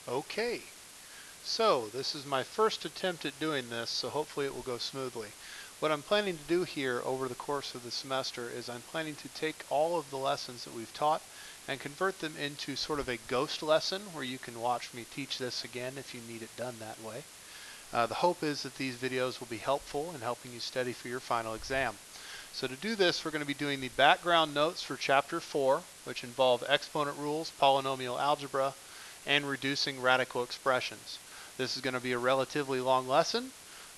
Okay, so this is my first attempt at doing this, so hopefully it will go smoothly. What I'm planning to do here over the course of the semester is I'm planning to take all of the lessons that we've taught and convert them into sort of a ghost lesson where you can watch me teach this again if you need it done that way. The hope is that these videos will be helpful in helping you study for your final exam. So to do this, we're going to be doing the background notes for Chapter 4, which involve exponent rules, polynomial algebra, and reducing radical expressions. This is going to be a relatively long lesson,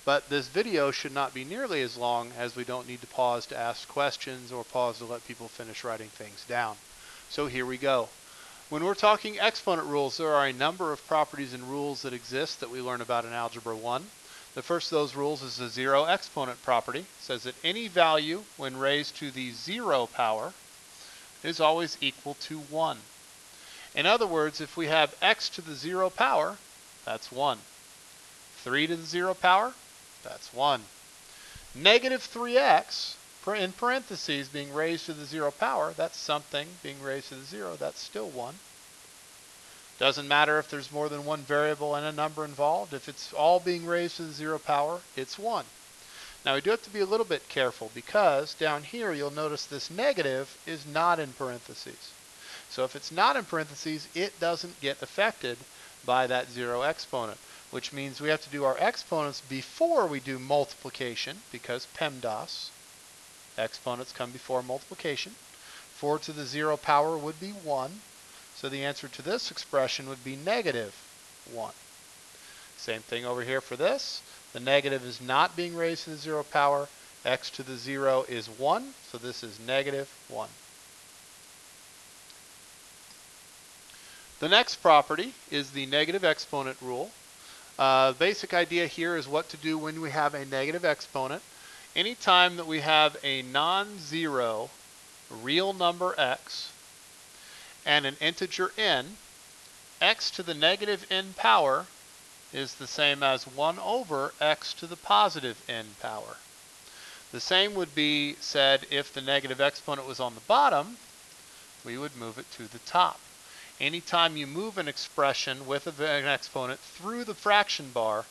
but this video should not be nearly as long as we don't need to pause to ask questions or pause to let people finish writing things down. So here we go. When we're talking exponent rules, there are a number of properties and rules that exist that we learn about in Algebra 1. The first of those rules is the zero exponent property. It says that any value when raised to the 0 power is always equal to 1. In other words, if we have x to the 0 power, that's 1. 3 to the 0 power, that's 1. Negative 3x, in parentheses, being raised to the 0 power, that's something being raised to the 0, that's still 1. Doesn't matter if there's more than one variable and a number involved. If it's all being raised to the 0 power, it's 1. Now we do have to be a little bit careful because down here you'll notice this negative is not in parentheses. So if it's not in parentheses, it doesn't get affected by that 0 exponent, which means we have to do our exponents before we do multiplication because PEMDAS, exponents come before multiplication. 4 to the 0 power would be 1. So the answer to this expression would be negative 1. Same thing over here for this. The negative is not being raised to the 0 power. X to the 0 is 1, so this is negative 1. The next property is the negative exponent rule. Basic idea here is what to do when we have a negative exponent. Anytime that we have a non-zero real number x and an integer n, x to the negative n power is the same as 1 over x to the positive n power. The same would be said if the negative exponent was on the bottom, we would move it to the top. Anytime you move an expression with an exponent through the fraction bar,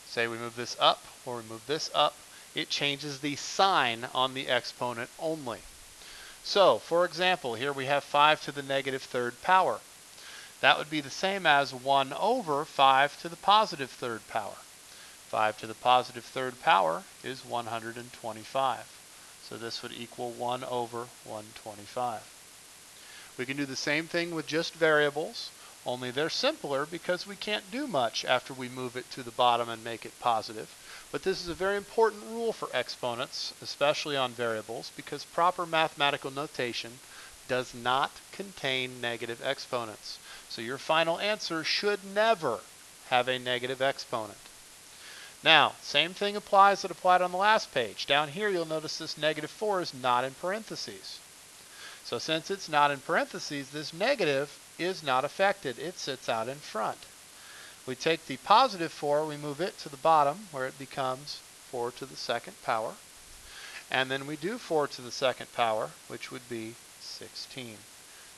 say we move this up or we move this up, it changes the sign on the exponent only. So, for example, here we have 5 to the negative third power. That would be the same as 1 over 5 to the positive third power. 5 to the positive third power is 125. So this would equal 1 over 125. We can do the same thing with just variables, only they're simpler because we can't do much after we move it to the bottom and make it positive. But this is a very important rule for exponents, especially on variables, because proper mathematical notation does not contain negative exponents. So your final answer should never have a negative exponent. Now, same thing applies that applied on the last page. Down here you'll notice this negative 4 is not in parentheses. So since it's not in parentheses, this negative is not affected. It sits out in front. We take the positive 4, we move it to the bottom where it becomes 4 to the second power. And then we do 4 to the second power, which would be 16.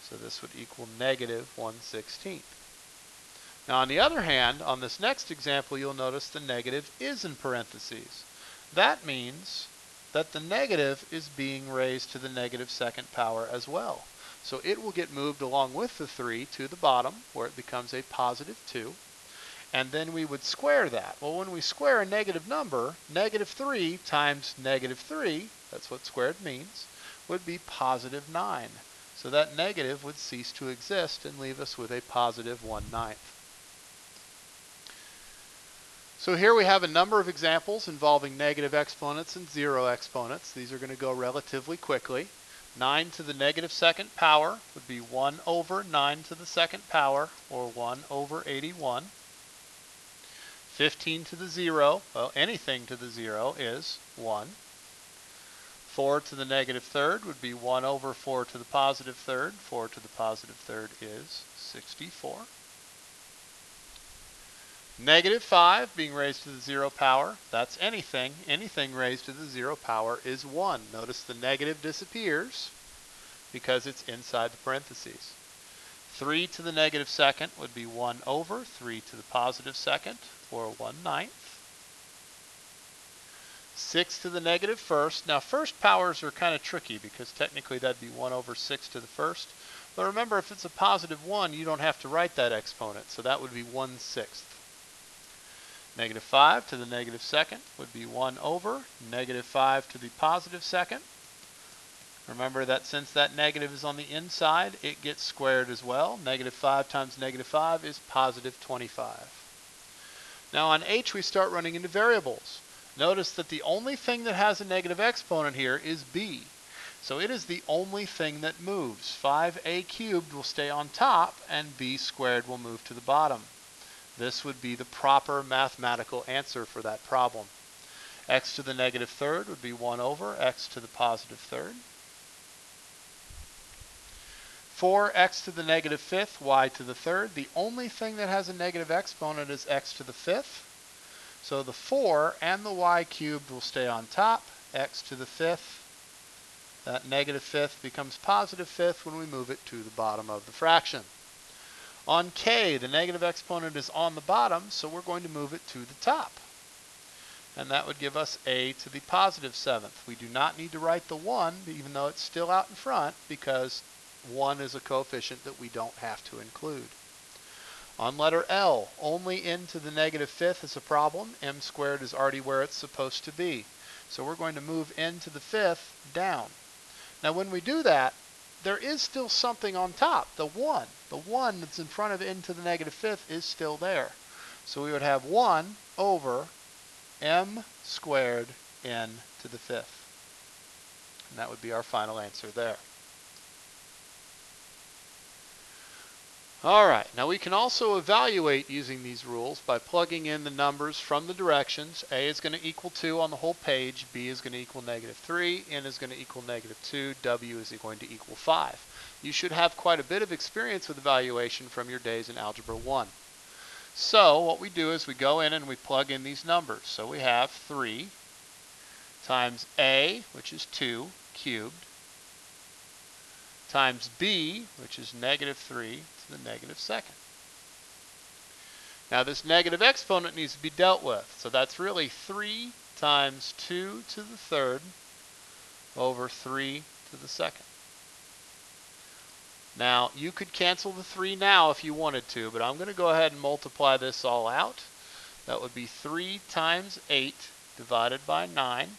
So this would equal negative 1/16. Now on the other hand, on this next example, you'll notice the negative is in parentheses. That means that the negative is being raised to the negative second power as well. So it will get moved along with the 3 to the bottom where it becomes a positive 2. And then we would square that. Well, when we square a negative number, negative 3 times negative 3, that's what squared means, would be positive 9. So that negative would cease to exist and leave us with a positive 1/9. So here we have a number of examples involving negative exponents and zero exponents. These are going to go relatively quickly. 9 to the negative second power would be 1 over 9 to the second power, or 1 over 81. 15 to the 0, well, anything to the 0 is 1. 4 to the negative third would be 1 over 4 to the positive third. 4 to the positive third is 64. Negative 5 being raised to the 0 power, that's anything. Anything raised to the 0 power is 1. Notice the negative disappears because it's inside the parentheses. 3 to the negative second would be 1 over 3 to the positive second, or 1/9. 6 to the negative first. Now first powers are kind of tricky because technically that'd be 1 over 6 to the first. But remember, if it's a positive 1, you don't have to write that exponent, so that would be 1/6. Negative 5 to the negative second would be 1 over negative 5 to the positive second. Remember that since that negative is on the inside, it gets squared as well. Negative 5 times negative 5 is positive 25. Now on h, we start running into variables. Notice that the only thing that has a negative exponent here is b. So it is the only thing that moves. 5a cubed will stay on top, and b squared will move to the bottom. This would be the proper mathematical answer for that problem. X to the negative third would be 1 over x to the positive third. 4x to the negative fifth, y to the third. The only thing that has a negative exponent is x to the fifth. So the 4 and the y cubed will stay on top. X to the fifth. That negative fifth becomes positive fifth when we move it to the bottom of the fraction. On k, the negative exponent is on the bottom, so we're going to move it to the top. And that would give us a to the positive seventh. We do not need to write the 1, even though it's still out in front, because 1 is a coefficient that we don't have to include. On letter L, only n to the negative fifth is a problem. M squared is already where it's supposed to be. So we're going to move n to the fifth down. Now when we do that, there is still something on top, the 1. The 1 that's in front of n to the negative fifth is still there. So we would have 1 over m squared n to the fifth. And that would be our final answer there. All right, now we can also evaluate using these rules by plugging in the numbers from the directions. A is going to equal 2 on the whole page, B is going to equal negative 3, N is going to equal negative 2, W is going to equal 5. You should have quite a bit of experience with evaluation from your days in Algebra 1. So what we do is we go in and we plug in these numbers. So we have 3 times A, which is 2, cubed, times B, which is negative 3 to the negative second. Now this negative exponent needs to be dealt with. So that's really 3 times 2 to the third over 3 to the second. Now you could cancel the 3 now if you wanted to, but I'm going to go ahead and multiply this all out. That would be 3 times 8 divided by 9,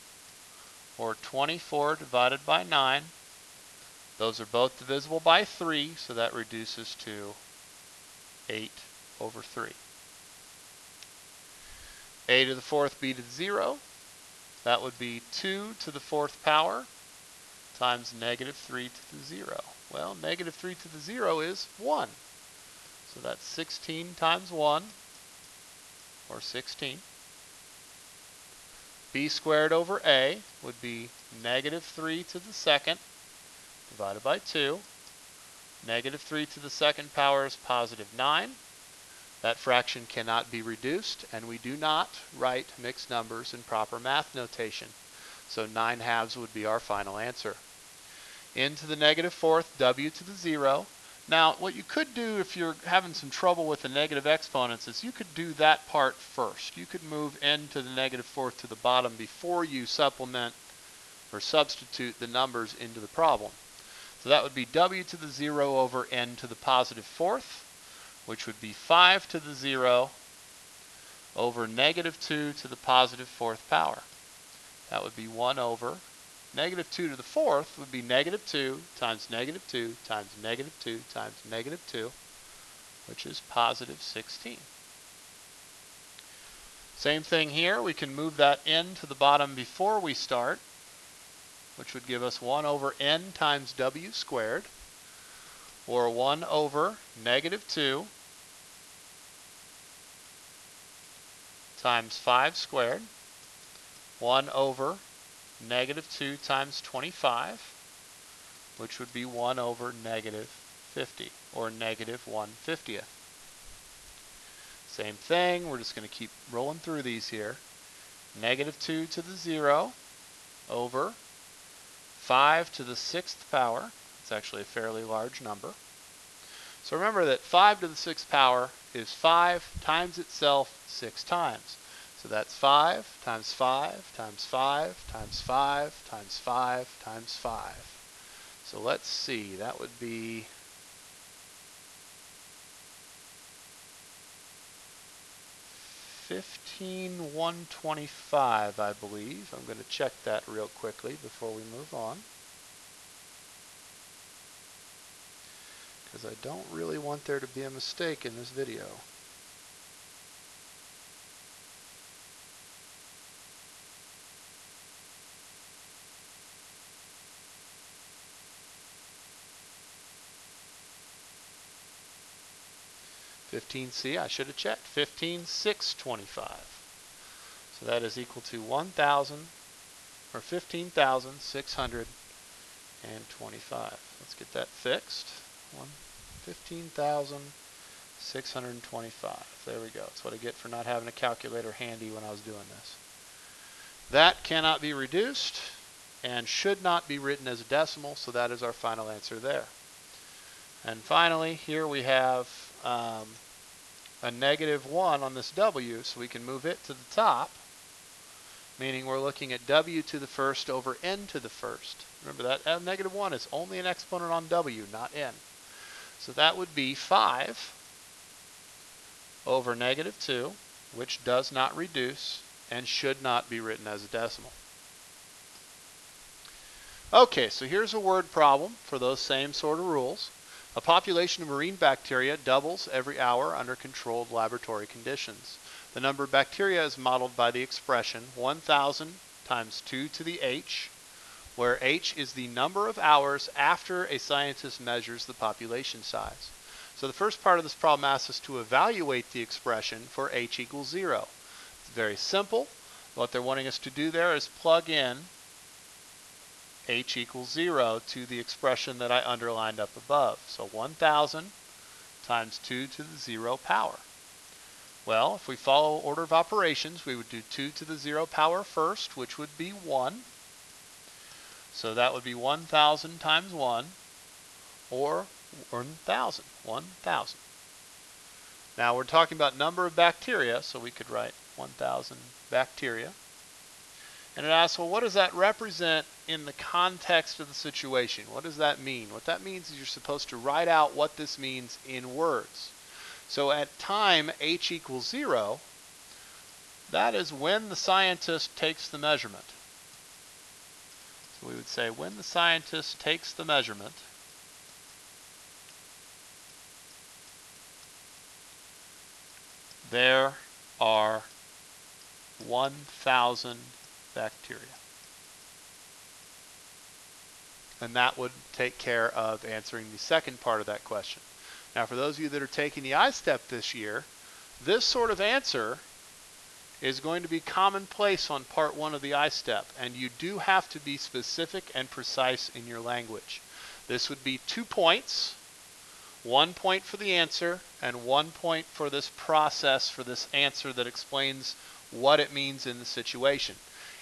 or 24 divided by 9. Those are both divisible by 3, so that reduces to 8 over 3. A to the fourth, b to the 0. That would be 2 to the fourth power times negative 3 to the 0. Well, negative 3 to the 0 is 1. So that's 16 times 1, or 16. B squared over A would be negative 3 to the second divided by 2. Negative 3 to the second power is positive 9. That fraction cannot be reduced, and we do not write mixed numbers in proper math notation. So 9/2 would be our final answer. N to the negative fourth, W to the 0. Now, what you could do if you're having some trouble with the negative exponents is you could do that part first. You could move n to the negative fourth to the bottom before you supplement or substitute the numbers into the problem. So that would be W to the 0 over n to the positive fourth, which would be 5 to the 0 over negative 2 to the positive fourth power. That would be 1 over negative 2 to the fourth would be negative 2 times negative 2 times negative 2 times negative 2, which is positive 16. Same thing here. We can move that n to the bottom before we start, which would give us 1 over n times w squared, or 1 over negative 2 times 5 squared, 1 over negative 2 times 25, which would be 1 over negative 50, or negative 1/50. Same thing, we're just going to keep rolling through these here. Negative 2 to the 0 over 5 to the 6th power. It's actually a fairly large number. So remember that 5 to the 6th power is 5 times itself 6 times. So that's 5 times 5 times 5 times 5 times 5 times 5. So let's see, that would be 15,125, I believe. I'm going to check that real quickly before we move on, because I don't really want there to be a mistake in this video. C, I should have checked. 15,625. So that is equal to 1,000 or 15,625. Let's get that fixed. 15,625. There we go. That's what I get for not having a calculator handy when I was doing this. That cannot be reduced and should not be written as a decimal, so that is our final answer there. And finally, here we have a -1 on this W, so we can move it to the top, meaning we're looking at W to the first over N to the first. Remember that -1 is only an exponent on W, not N. So that would be 5 over -2, which does not reduce and should not be written as a decimal. Okay, so here's a word problem for those same sort of rules. A population of marine bacteria doubles every hour under controlled laboratory conditions. The number of bacteria is modeled by the expression 1,000 times 2 to the h, where h is the number of hours after a scientist measures the population size. So the first part of this problem asks us to evaluate the expression for h equals 0. It's very simple. What they're wanting us to do there is plug in h equals 0 to the expression that I underlined up above. So 1,000 times 2 to the 0 power. Well, if we follow order of operations, we would do 2 to the 0 power first, which would be 1. So that would be 1,000 times 1, or 1,000. 1,000. Now we're talking about number of bacteria, so we could write 1,000 bacteria. And it asks, well, what does that represent in the context of the situation? What does that mean? What that means is you're supposed to write out what this means in words. So at time h equals 0, that is when the scientist takes the measurement. So we would say when the scientist takes the measurement, there are 1,000 bacteria. And that would take care of answering the second part of that question. Now, for those of you that are taking the I-Step this year, this sort of answer is going to be commonplace on part 1 of the I-Step, and you do have to be specific and precise in your language. This would be 2 points, 1 point for the answer, and 1 point for this process, for this answer that explains what it means in the situation.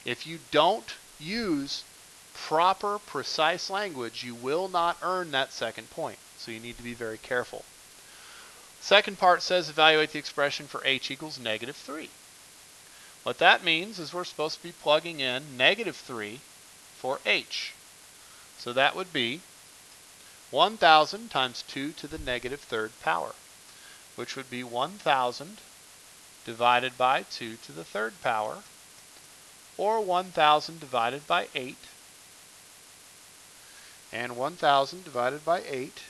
If you don't use proper, precise language, you will not earn that second point. So you need to be very careful. Second part says evaluate the expression for h equals -3. What that means is we're supposed to be plugging in -3 for h. So that would be 1,000 times 2 to the -3rd power, which would be 1,000 divided by 2 to the 3rd power, or 1,000 divided by 8. And 1,000 divided by 8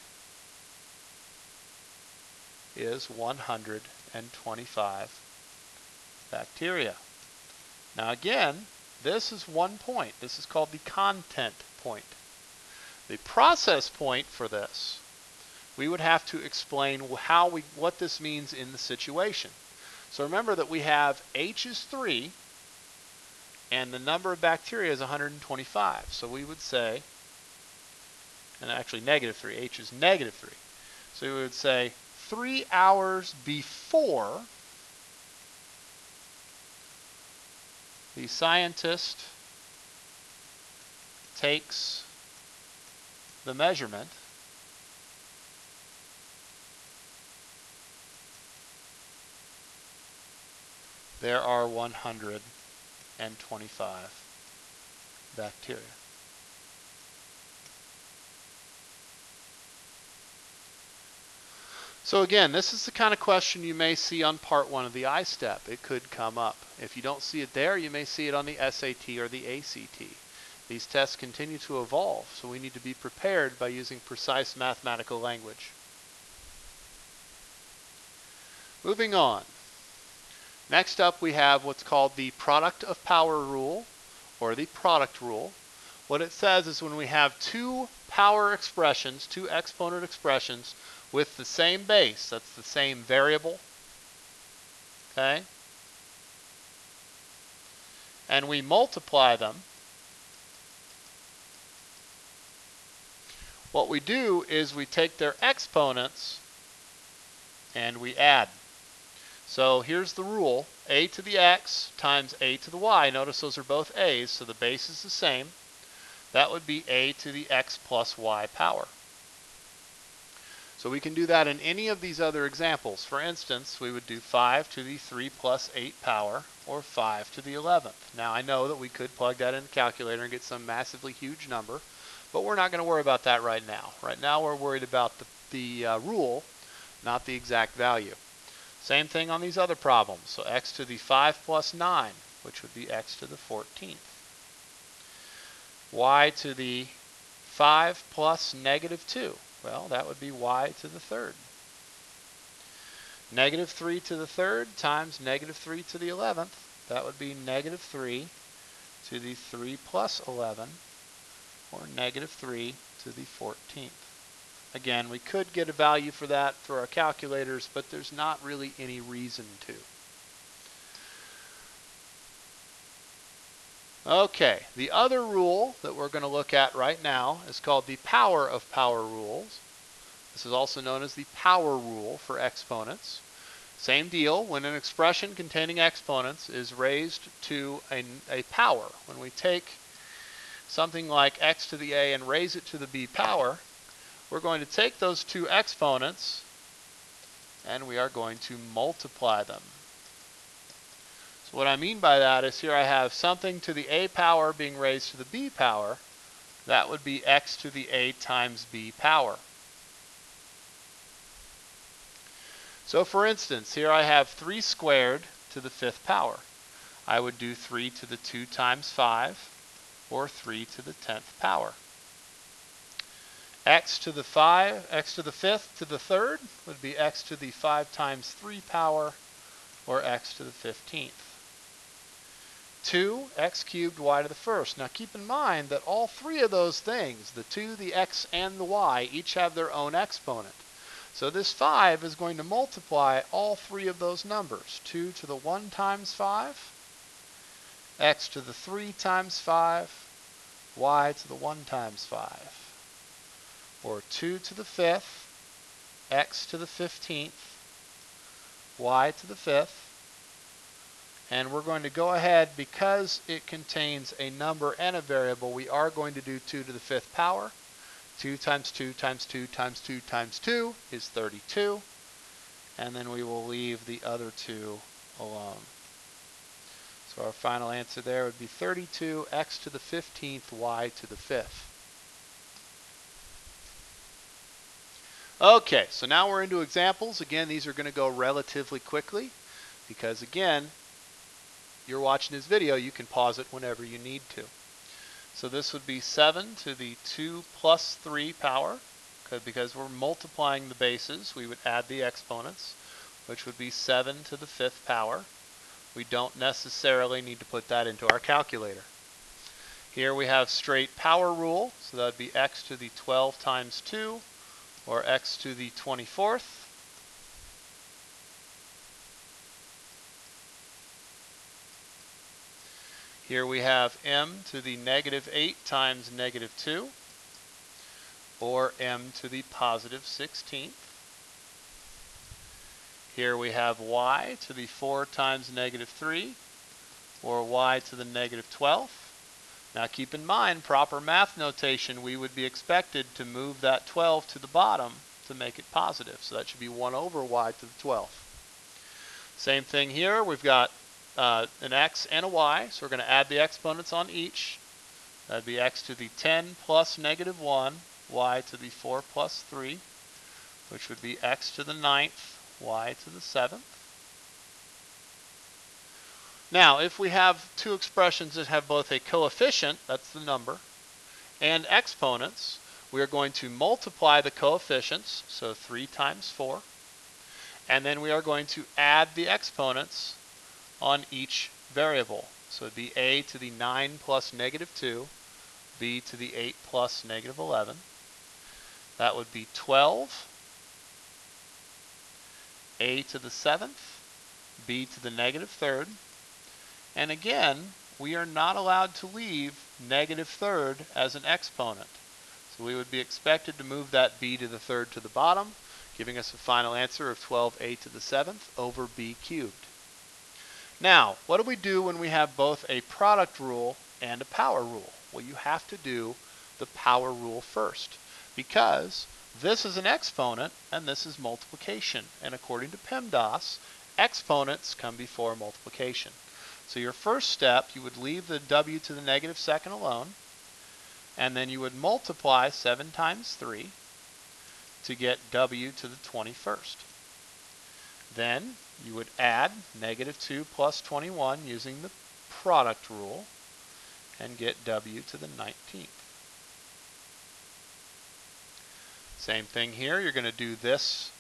is 125 bacteria. Now again, this is 1 point. This is called the content point. The process point for this, we would have to explain what this means in the situation. So remember that we have h is 3 and the number of bacteria is 125. So we would say, and actually -3, h is -3. So we would say 3 hours before the scientist takes the measurement, there are 125 bacteria. So again, this is the kind of question you may see on part 1 of the I-STEP. It could come up. If you don't see it there, you may see it on the SAT or the ACT. These tests continue to evolve, so we need to be prepared by using precise mathematical language. Moving on. Next up, we have what's called the product of power rule, or the product rule. What it says is when we have two power expressions, two exponent expressions, with the same base, that's the same variable, okay, and we multiply them, what we do is we take their exponents and we add. So here's the rule: a to the x times a to the y. Notice those are both a's, so the base is the same. That would be a to the x plus y power. So we can do that in any of these other examples. For instance, we would do 5 to the 3 plus 8 power, or 5 to the 11th. Now I know that we could plug that in the calculator and get some massively huge number, but we're not going to worry about that right now. Right now we're worried about the rule, not the exact value. Same thing on these other problems. So x to the 5 plus 9, which would be x to the 14th. Y to the 5 plus negative 2. Well, that would be y to the 3rd. Negative 3 to the 3rd times negative 3 to the 11th. That would be negative 3 to the 3 plus 11, or negative 3 to the 14th. Again, we could get a value for that through our calculators, but there's not really any reason to. Okay, the other rule that we're going to look at right now is called the power of power rules. This is also known as the power rule for exponents. Same deal, when an expression containing exponents is raised to a power, when we take something like x to the a and raise it to the b power, we're going to take those two exponents and we are going to multiply them. So what I mean by that is here I have something to the a power being raised to the b power. That would be x to the a times b power. So for instance, here I have 3 squared to the 5th power. I would do 3 to the 2 times 5, or 3 to the 10th power. X to the 5th to the 3rd would be x to the 5 times 3 power, or x to the 15th. 2, x cubed y to the 1st. Now keep in mind that all three of those things, the 2, the x, and the y, each have their own exponent. So this 5 is going to multiply all three of those numbers. 2 to the 1 times 5, x to the 3 times 5, y to the 1 times 5. Or 2 to the 5th, x to the 15th, y to the 5th. And we're going to go ahead, because it contains a number and a variable, we are going to do 2 to the 5th power. 2 times 2 times 2 times 2 times 2 is 32. And then we will leave the other two alone. So our final answer there would be 32, x to the 15th, y to the 5th. Okay, so now we're into examples. Again, these are going to go relatively quickly because, again, you're watching this video. You can pause it whenever you need to. So this would be 7 to the 2 plus 3 power. Because we're multiplying the bases, we would add the exponents, which would be 7 to the 5th power. We don't necessarily need to put that into our calculator. Here we have straight power rule, so that would be x to the 12 times 2, or x to the 24th. Here we have m to the negative 8 times negative 2, or m to the positive 16th. Here we have y to the 4 times negative 3, or y to the negative 12th. Now keep in mind, proper math notation, we would be expected to move that 12 to the bottom to make it positive. So that should be 1 over y to the 12th. Same thing here, we've got an x and a y, so we're going to add the exponents on each. That'd be x to the 10 plus negative 1, y to the 4 plus 3, which would be x to the 9th, y to the 7th. Now, if we have two expressions that have both a coefficient, that's the number, and exponents, we are going to multiply the coefficients, so 3 times 4, and then we are going to add the exponents on each variable. So it'd be a to the 9 plus negative 2, b to the 8 plus negative 11. That would be 12, a to the 7th, b to the negative 3rd. And again, we are not allowed to leave negative 3rd as an exponent. So we would be expected to move that b to the 3rd to the bottom, giving us a final answer of 12a to the 7th over b cubed. Now, what do we do when we have both a product rule and a power rule? Well, you have to do the power rule first, because this is an exponent and this is multiplication. And according to PEMDAS, exponents come before multiplication. So your first step, you would leave the w to the negative 2nd alone, and then you would multiply 7 times 3 to get w to the 21st. Then you would add negative 2 plus 21 using the product rule and get w to the 19th. Same thing here, you're going to do this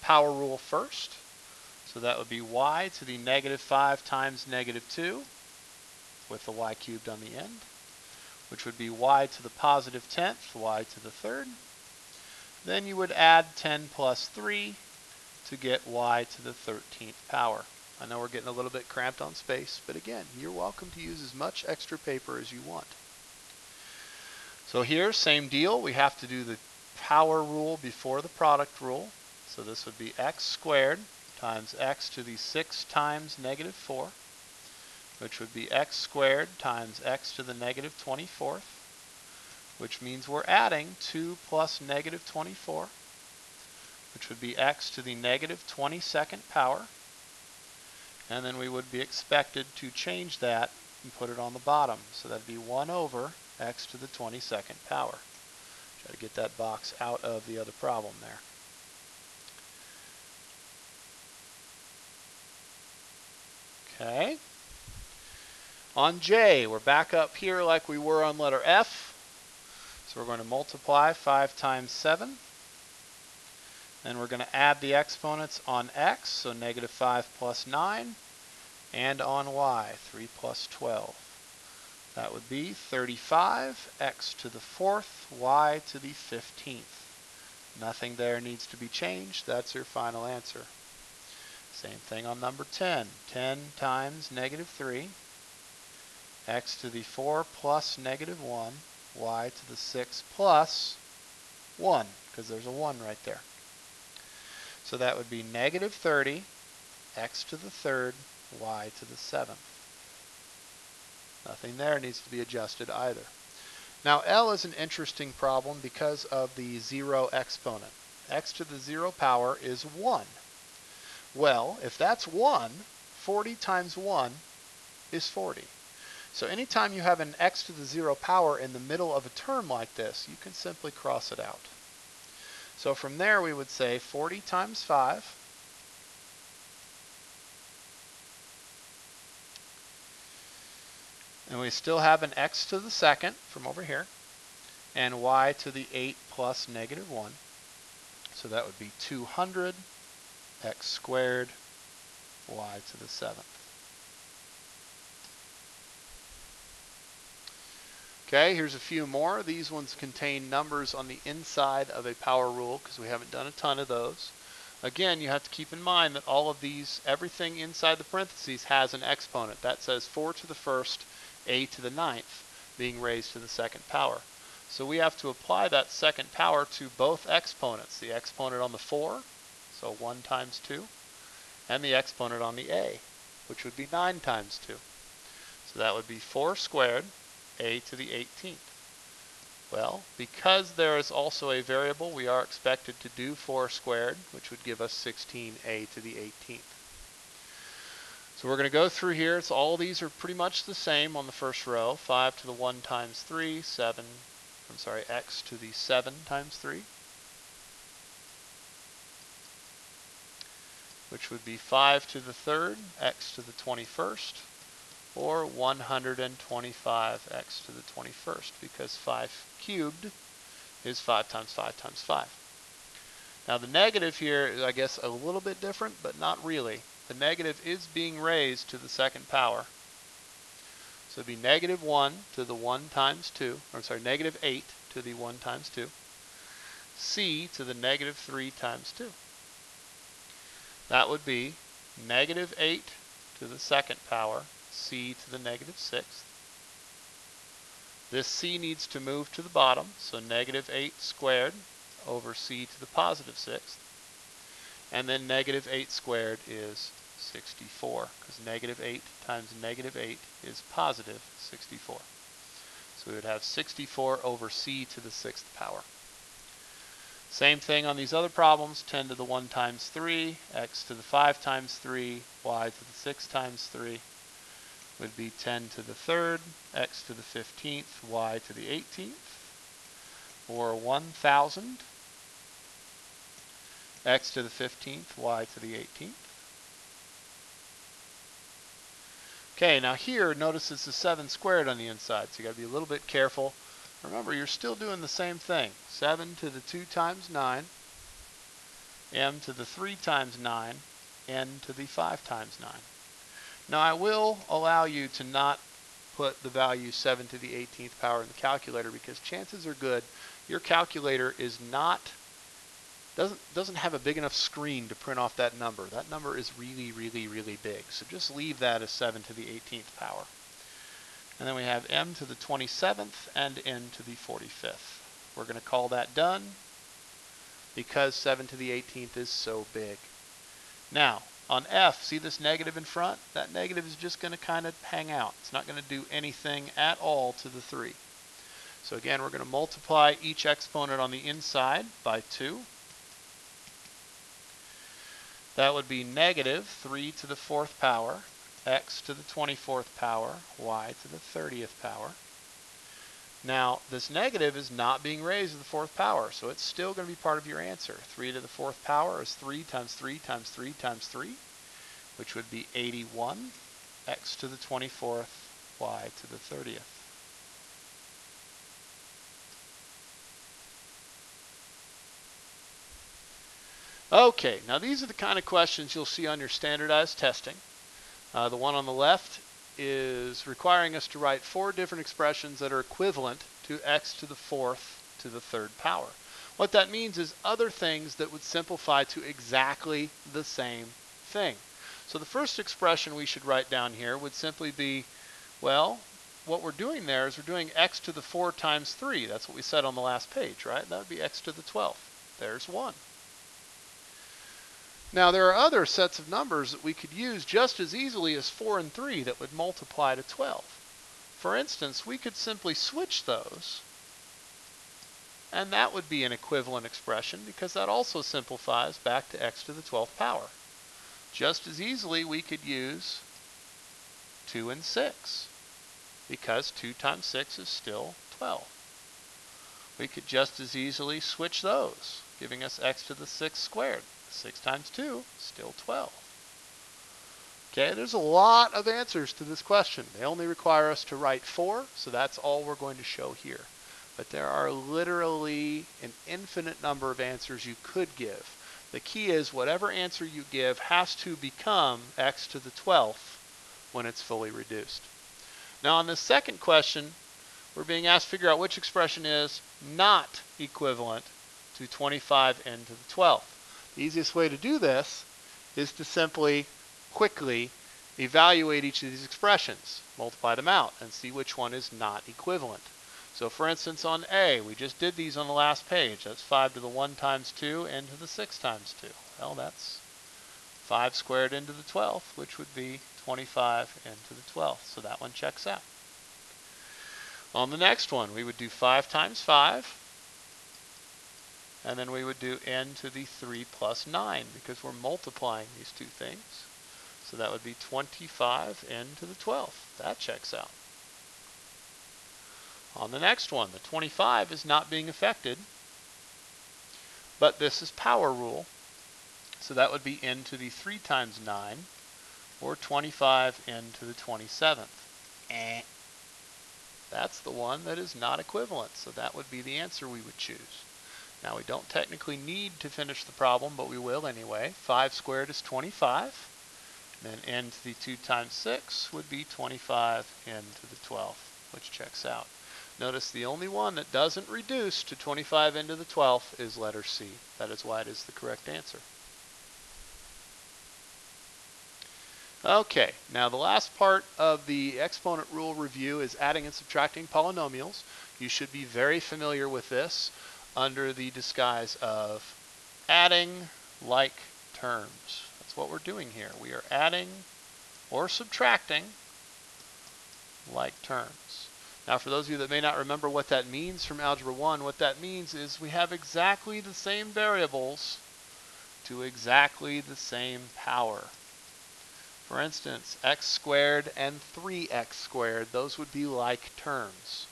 power rule first. So that would be y to the negative 5 times negative 2 with the y cubed on the end, which would be y to the positive 10th, y to the 3rd. Then you would add 10 plus 3 to get y to the 13th power. I know we're getting a little bit cramped on space, but again, you're welcome to use as much extra paper as you want. So here, same deal, we have to do the power rule before the product rule. So this would be x squared times x to the 6 times negative 4, which would be x squared times x to the negative 24th, which means we're adding 2 plus negative 24, which would be x to the negative 22nd power. And then we would be expected to change that and put it on the bottom. So that'd be 1 over x to the 22nd power. Try to get that box out of the other problem there. Okay. On J, we're back up here like we were on letter F. So we're going to multiply 5 times 7. Then we're going to add the exponents on x, so negative 5 plus 9, and on y, 3 plus 12. That would be 35, x to the 4th, y to the 15th. Nothing there needs to be changed. That's your final answer. Same thing on number 10. 10 times negative 3, x to the 4 plus negative 1, y to the 6 plus 1, because there's a 1 right there. So that would be negative 30, x to the 3rd, y to the 7th. Nothing there needs to be adjusted either. Now L is an interesting problem because of the 0 exponent. X to the 0 power is 1. Well, if that's 1, 40 times 1 is 40. So anytime you have an x to the 0 power in the middle of a term like this, you can simply cross it out. So from there we would say 40 times 5 and we still have an x to the 2nd from over here and y to the 8 plus negative 1. So that would be 200 x squared y to the 7th. Okay, here's a few more. These ones contain numbers on the inside of a power rule because we haven't done a ton of those. Again, you have to keep in mind that all of these, everything inside the parentheses has an exponent. That says 4 to the 1st, a to the 9th, being raised to the 2nd power. So we have to apply that 2nd power to both exponents. The exponent on the 4, so 1 times 2, and the exponent on the a, which would be 9 times 2. So that would be 4 squared, a to the 18th. Well, because there is also a variable, we are expected to do 4 squared, which would give us 16a to the 18th. So we're going to go through here. It's all these are pretty much the same on the first row. 5 to the 1 times 3, 7, I'm sorry, x to the 7 times 3, which would be 5 to the 3rd, x to the 21st, or 125 x to the 21st, because 5 cubed is 5 times 5 times 5. Now the negative here is, I guess, a little bit different, but not really. The negative is being raised to the second power. So it'd be negative 1 to the 1 times 2, or I'm sorry, negative 8 to the 1 times 2, c to the negative 3 times 2. That would be negative 8 to the second power, c to the negative 6th. This c needs to move to the bottom, so negative 8 squared over c to the positive 6th. And then negative 8 squared is 64, because negative 8 times negative 8 is positive 64. So we would have 64 over c to the 6th power. Same thing on these other problems, 10 to the 1 times 3, x to the 5 times 3, y to the 6 times 3 would be 10 to the 3rd, x to the 15th, y to the 18th, or 1,000, x to the 15th, y to the 18th. Okay, now here, notice it's a 7 squared on the inside, so you got to be a little bit careful. Remember, you're still doing the same thing. 7 to the 2 times 9, m to the 3 times 9, n to the 5 times 9. Now I will allow you to not put the value 7 to the 18th power in the calculator, because chances are good your calculator is doesn't have a big enough screen to print off that number. That number is really, really, really big. So just leave that as 7 to the 18th power. And then we have m to the 27th and n to the 45th. We're going to call that done because 7 to the 18th is so big. Now, on f, see this negative in front? That negative is just going to kind of hang out. It's not going to do anything at all to the 3. So again, we're going to multiply each exponent on the inside by 2. That would be negative 3 to the 4th power, x to the 24th power, y to the 30th power. Now, this negative is not being raised to the 4th power, so it's still going to be part of your answer. 3 to the 4th power is 3 times 3 times 3 times 3, which would be 81, x to the 24th, y to the 30th. Okay, now these are the kind of questions you'll see on your standardized testing. The one on the left is requiring us to write 4 different expressions that are equivalent to x to the 4th to the 3rd power. What that means is other things that would simplify to exactly the same thing. So the first expression we should write down here would simply be, well, what we're doing there is we're doing x to the 4 times 3. That's what we said on the last page, right? That would be x to the 12th. There's 1. Now there are other sets of numbers that we could use just as easily as 4 and 3 that would multiply to 12. For instance, we could simply switch those, and that would be an equivalent expression because that also simplifies back to x to the 12th power. Just as easily we could use 2 and 6 because 2 times 6 is still 12. We could just as easily switch those, giving us x to the 6th squared. 6 times 2, still 12. Okay, there's a lot of answers to this question. They only require us to write 4, so that's all we're going to show here. But there are literally an infinite number of answers you could give. The key is whatever answer you give has to become x to the 12th when it's fully reduced. Now on this second question, we're being asked to figure out which expression is not equivalent to 25n to the 12th. The easiest way to do this is to simply quickly evaluate each of these expressions, multiply them out, and see which one is not equivalent. So for instance, on A, we just did these on the last page. That's 5 to the 1 times 2, n to the 6 times 2. Well, that's 5 squared into the 12th, which would be 25 n to the 12th. So that one checks out. On the next one, we would do 5 times 5. And then we would do n to the 3 plus 9 because we're multiplying these two things. So that would be 25n to the 12th. That checks out. On the next one, the 25 is not being affected, but this is power rule. So that would be n to the 3 times 9, or 25n to the 27th. That's the one that is not equivalent, so that would be the answer we would choose. Now, we don't technically need to finish the problem, but we will anyway. 5 squared is 25. Then n to the 2 times 6 would be 25n to the 12th, which checks out. Notice the only one that doesn't reduce to 25n to the 12th is letter C. That is why it is the correct answer. Okay, now the last part of the exponent rule review is adding and subtracting polynomials. You should be very familiar with this under the disguise of adding like terms. That's what we're doing here. We are adding or subtracting like terms. Now, for those of you that may not remember what that means from Algebra 1, what that means is we have exactly the same variables to exactly the same power. For instance, x squared and 3x squared, those would be like terms.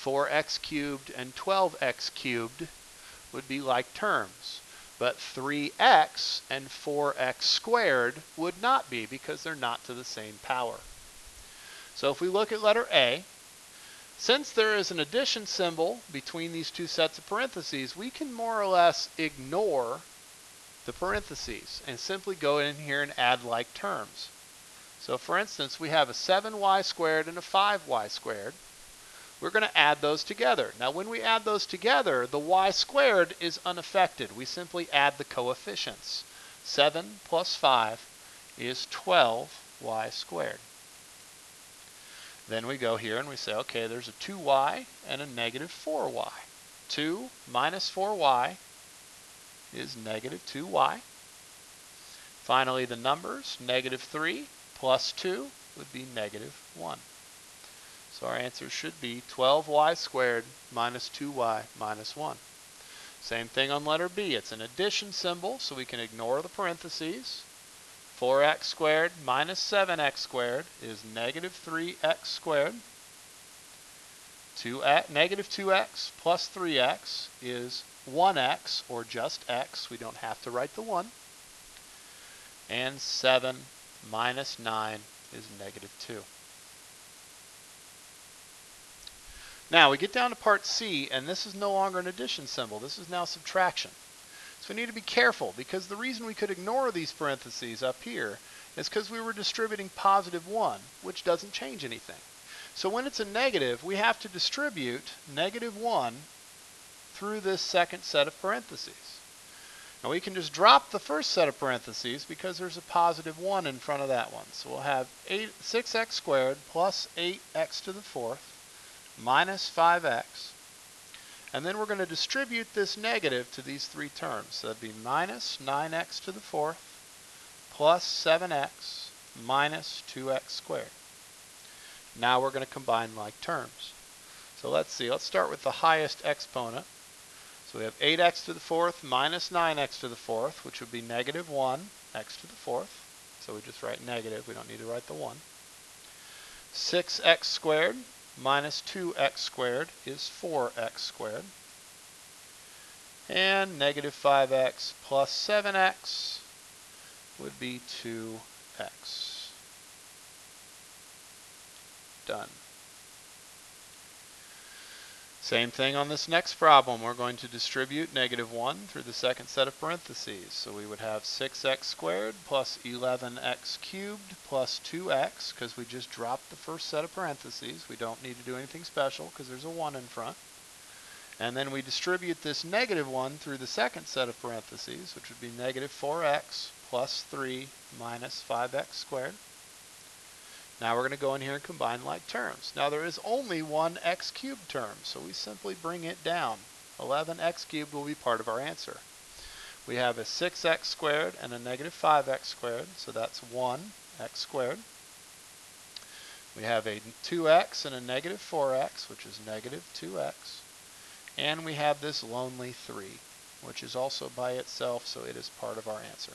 4x cubed and 12x cubed would be like terms. But 3x and 4x squared would not be, because they're not to the same power. So if we look at letter A, since there is an addition symbol between these two sets of parentheses, we can more or less ignore the parentheses and simply go in here and add like terms. So for instance, we have a 7y squared and a 5y squared. We're going to add those together. Now when we add those together, the y squared is unaffected. We simply add the coefficients. 7 plus 5 is 12y squared. Then we go here and we say, okay, there's a 2y and a negative 4y. 2 minus 4y is negative 2y. Finally, the numbers, negative 3 plus 2 would be negative 1. So our answer should be 12y squared minus 2y minus 1. Same thing on letter B. It's an addition symbol, so we can ignore the parentheses. 4x squared minus 7x squared is negative 3x squared. Negative 2x plus 3x is 1x, or just x. We don't have to write the 1. And 7 minus 9 is negative 2. Now we get down to part C, and this is no longer an addition symbol. This is now subtraction. So we need to be careful, because the reason we could ignore these parentheses up here is because we were distributing positive 1, which doesn't change anything. So when it's a negative, we have to distribute negative 1 through this second set of parentheses. Now we can just drop the first set of parentheses because there's a positive 1 in front of that one. So we'll have 6x squared plus 8x to the 4th minus 5x. And then we're going to distribute this negative to these three terms. So that'd be minus 9x to the 4th plus 7x minus 2x squared. Now we're going to combine like terms. So let's see. Let's start with the highest exponent. So we have 8x to the 4th minus 9x to the 4th, which would be negative 1x to the 4th. So we just write negative. We don't need to write the 1. 6x squared minus 2x squared is 4x squared. And negative 5x plus 7x would be 2x. Done. Same thing on this next problem. We're going to distribute negative 1 through the second set of parentheses. So we would have 6x squared plus 11x cubed plus 2x, because we just dropped the first set of parentheses. We don't need to do anything special because there's a 1 in front. And then we distribute this negative 1 through the second set of parentheses, which would be negative 4x plus 3 minus 5x squared. Now we're going to go in here and combine like terms. Now there is only one x cubed term, so we simply bring it down. 11x cubed will be part of our answer. We have a 6x squared and a negative 5x squared, so that's 1x squared. We have a 2x and a negative 4x, which is negative 2x. And we have this lonely 3, which is also by itself, so it is part of our answer.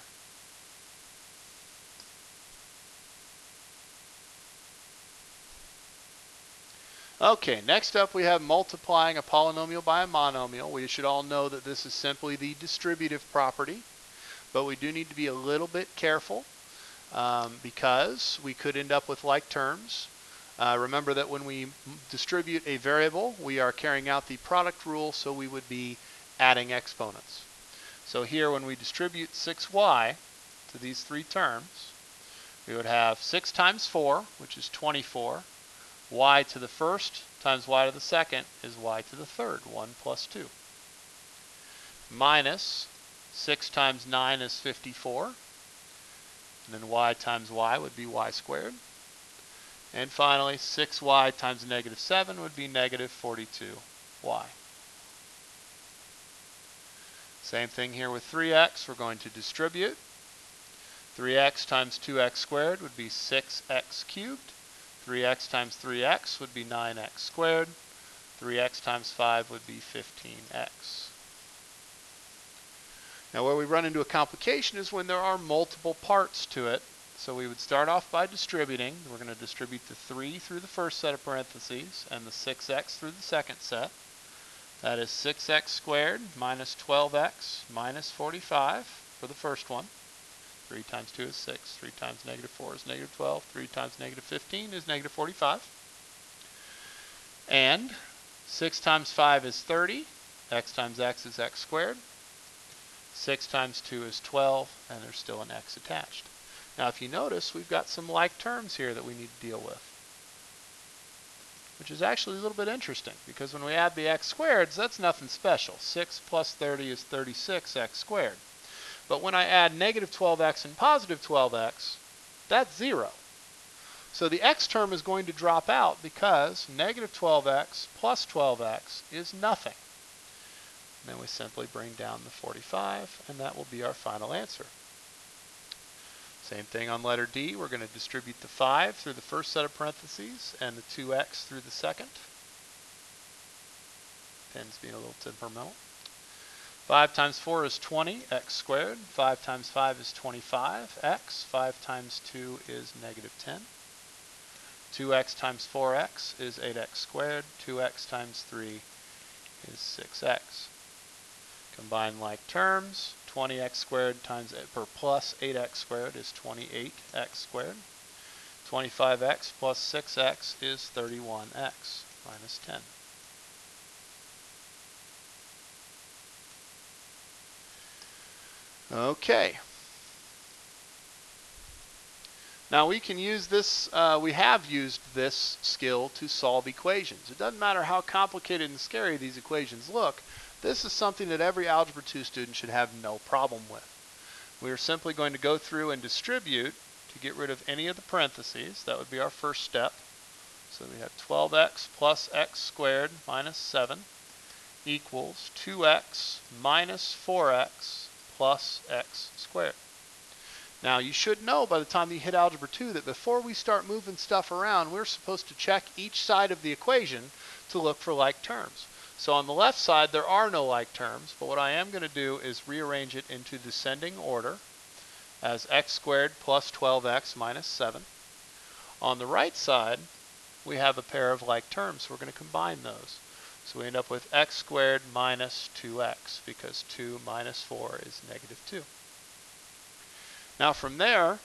Okay, next up we have multiplying a polynomial by a monomial. We should all know that this is simply the distributive property, but we do need to be a little bit careful because we could end up with like terms. Remember that when we distribute a variable, we are carrying out the product rule, so we would be adding exponents. So here when we distribute 6y to these three terms, we would have 6 times 4, which is 24. Y to the first times y to the second is y to the third, 1 plus 2. Minus 6 times 9 is 54. And then y times y would be y squared. And finally, 6y times negative 7 would be negative 42y. Same thing here with 3x. We're going to distribute. 3x times 2x squared would be 6x cubed. 3x times 3x would be 9x squared. 3x times 5 would be 15x. Now where we run into a complication is when there are multiple parts to it. So we would start off by distributing. We're going to distribute the 3 through the first set of parentheses and the 6x through the second set. That is 6x squared minus 12x minus 45 for the first one. 3 times 2 is 6. 3 times negative 4 is negative 12. 3 times negative 15 is negative 45. And 6 times 5 is 30. X times x is x squared. 6 times 2 is 12, and there's still an x attached. Now if you notice, we've got some like terms here that we need to deal with, which is actually a little bit interesting, because when we add the x squareds, that's nothing special. 6 plus 30 is 36x squared. But when I add negative 12x and positive 12x, that's 0. So the x term is going to drop out because negative 12x plus 12x is nothing. And then we simply bring down the 45, and that will be our final answer. Same thing on letter D. We're going to distribute the 5 through the first set of parentheses and the 2x through the second. Pen's being a little temperamental. 5 times 4 is 20, x squared. 5 times 5 is 25, x. 5 times 2 is negative 10. 2x times 4x is 8x squared. 2x times 3 is 6x. Combine like terms. 20x squared times plus 8x squared is 28x squared. 25x plus 6x is 31x minus 10. Okay. Now we can use this, we have used this skill to solve equations. It doesn't matter how complicated and scary these equations look. This is something that every Algebra 2 student should have no problem with. We are simply going to go through and distribute to get rid of any of the parentheses. That would be our first step. So we have 12x plus x squared minus 7 equals 2x minus 4x plus x squared. Now you should know by the time you hit Algebra 2 that before we start moving stuff around, we're supposed to check each side of the equation to look for like terms. So on the left side there are no like terms, but what I am going to do is rearrange it into descending order as x squared plus 12x minus 7. On the right side we have a pair of like terms, so we're going to combine those. So we end up with x squared minus 2x, because 2 minus 4 is negative 2. Now from there,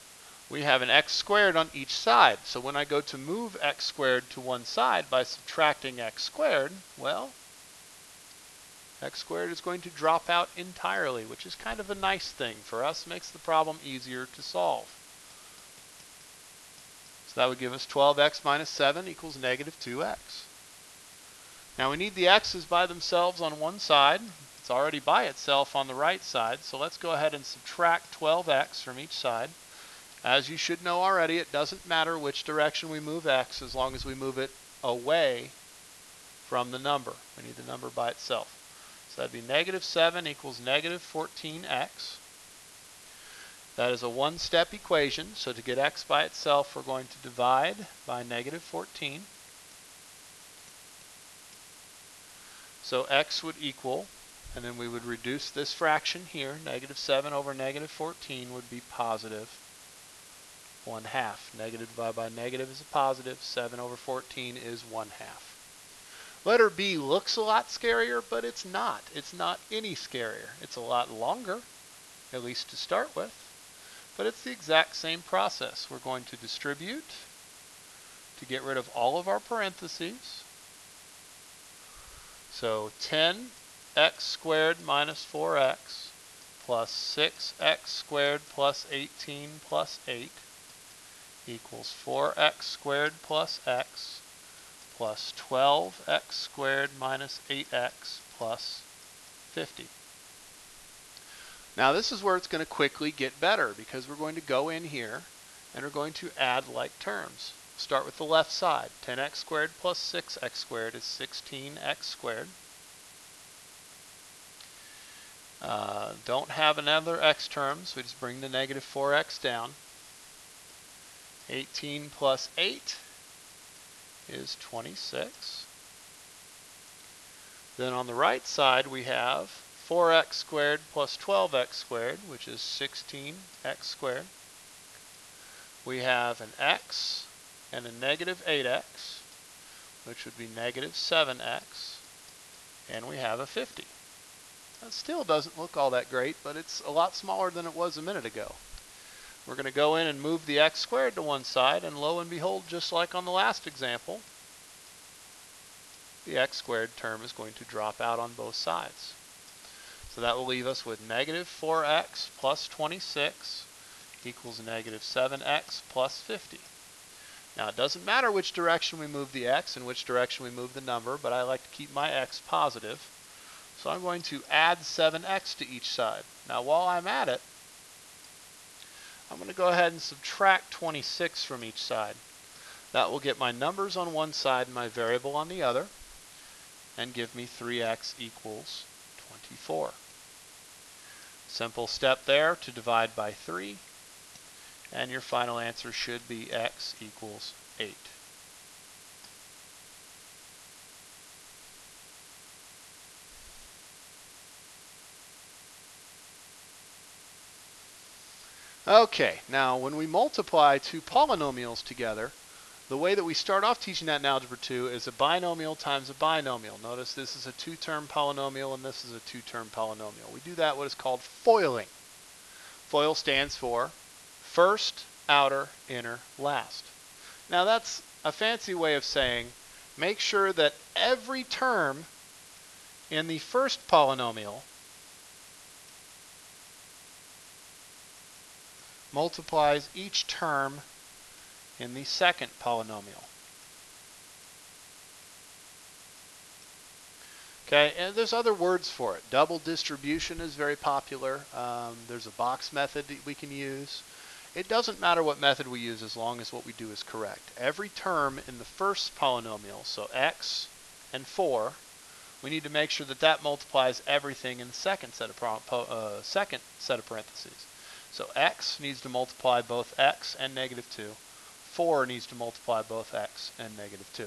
we have an x squared on each side. So when I go to move x squared to one side by subtracting x squared, well, x squared is going to drop out entirely, which is kind of a nice thing for us. Makes the problem easier to solve. So that would give us 12x minus 7 equals negative 2x. Now we need the x's by themselves on one side. It's already by itself on the right side, so let's go ahead and subtract 12x from each side. As you should know already, it doesn't matter which direction we move x as long as we move it away from the number. We need the number by itself. So that'd be negative 7 equals negative 14x. That is a one-step equation, so to get x by itself, we're going to divide by negative 14. So x would equal, and then we would reduce this fraction here, negative 7 over negative 14 would be positive 1/2. Negative divided by negative is a positive, 7 over 14 is 1/2. Letter B looks a lot scarier, but it's not. It's not any scarier. It's a lot longer, at least to start with, but it's the exact same process. We're going to distribute to get rid of all of our parentheses. So 10x squared minus 4x plus 6x squared plus 18 plus 8 equals 4x squared plus x plus 12x squared minus 8x plus 50. Now this is where it's going to quickly get better because we're going to go in here and we're going to add like terms. Start with the left side. 10x squared plus 6x squared is 16x squared. Don't have another x term, so we just bring the negative 4x down. 18 plus 8 is 26. Then on the right side we have 4x squared plus 12x squared, which is 16x squared. We have an x and a negative 8x, which would be negative 7x, and we have a 50. That still doesn't look all that great, but it's a lot smaller than it was a minute ago. We're going to go in and move the x squared to one side, and lo and behold, just like on the last example, the x squared term is going to drop out on both sides. So that will leave us with negative 4x plus 26 equals negative 7x plus 50. Now it doesn't matter which direction we move the x and which direction we move the number, but I like to keep my x positive. So I'm going to add 7x to each side. Now while I'm at it, I'm going to go ahead and subtract 26 from each side. That will get my numbers on one side and my variable on the other, and give me 3x equals 24. Simple step there to divide by 3, and your final answer should be x equals 8. Okay, now when we multiply two polynomials together, the way that we start off teaching that in Algebra 2 is a binomial times a binomial. Notice this is a two-term polynomial and this is a two-term polynomial. We do that what is called foiling. FOIL stands for first, outer, inner, last. Now that's a fancy way of saying make sure that every term in the first polynomial multiplies each term in the second polynomial. Okay, and there's other words for it. Double distribution is very popular. There's a box method that we can use. It doesn't matter what method we use as long as what we do is correct. Every term in the first polynomial, so x and 4, we need to make sure that that multiplies everything in the second set of parentheses. So x needs to multiply both x and negative 2. 4 needs to multiply both x and negative 2.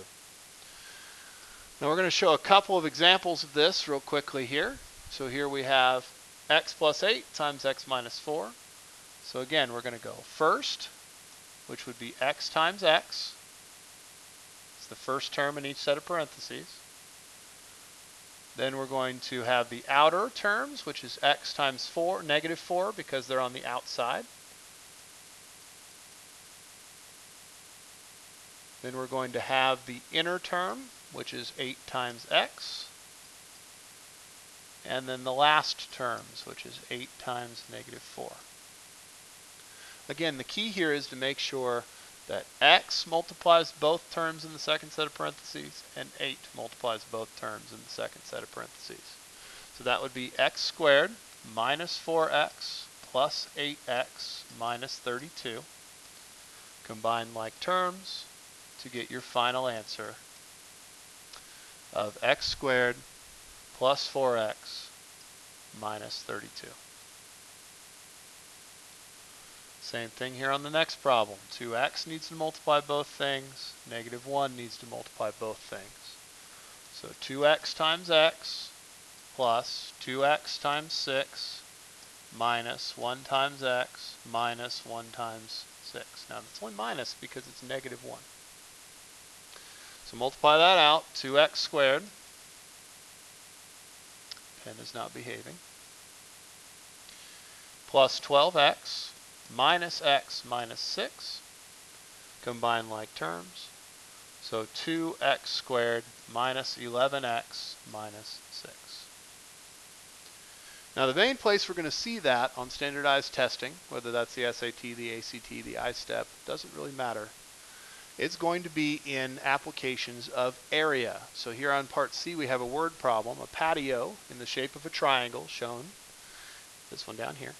Now we're going to show a couple of examples of this real quickly here. So here we have x plus 8 times x minus 4. So again, we're going to go first, which would be x times x. It's the first term in each set of parentheses. Then we're going to have the outer terms, which is x times 4, negative 4, because they're on the outside. Then we're going to have the inner term, which is 8 times x. And then the last terms, which is 8 times negative 4. Again, the key here is to make sure that x multiplies both terms in the second set of parentheses and 8 multiplies both terms in the second set of parentheses. So that would be x squared minus 4x plus 8x minus 32. Combine like terms to get your final answer of x squared plus 4x minus 32. Same thing here on the next problem. 2x needs to multiply both things. Negative 1 needs to multiply both things. So 2x times x plus 2x times 6 minus 1 times x minus 1 times 6. Now that's only minus because it's negative 1. So multiply that out, 2x squared, pen is not behaving, plus 12x minus x minus 6, combine like terms, so 2x squared minus 11x minus 6. Now the main place we're going to see that on standardized testing, whether that's the SAT, the ACT, the I-STEP, doesn't really matter. It's going to be in applications of area. So here on part C we have a word problem, a patio in the shape of a triangle shown, this one down here,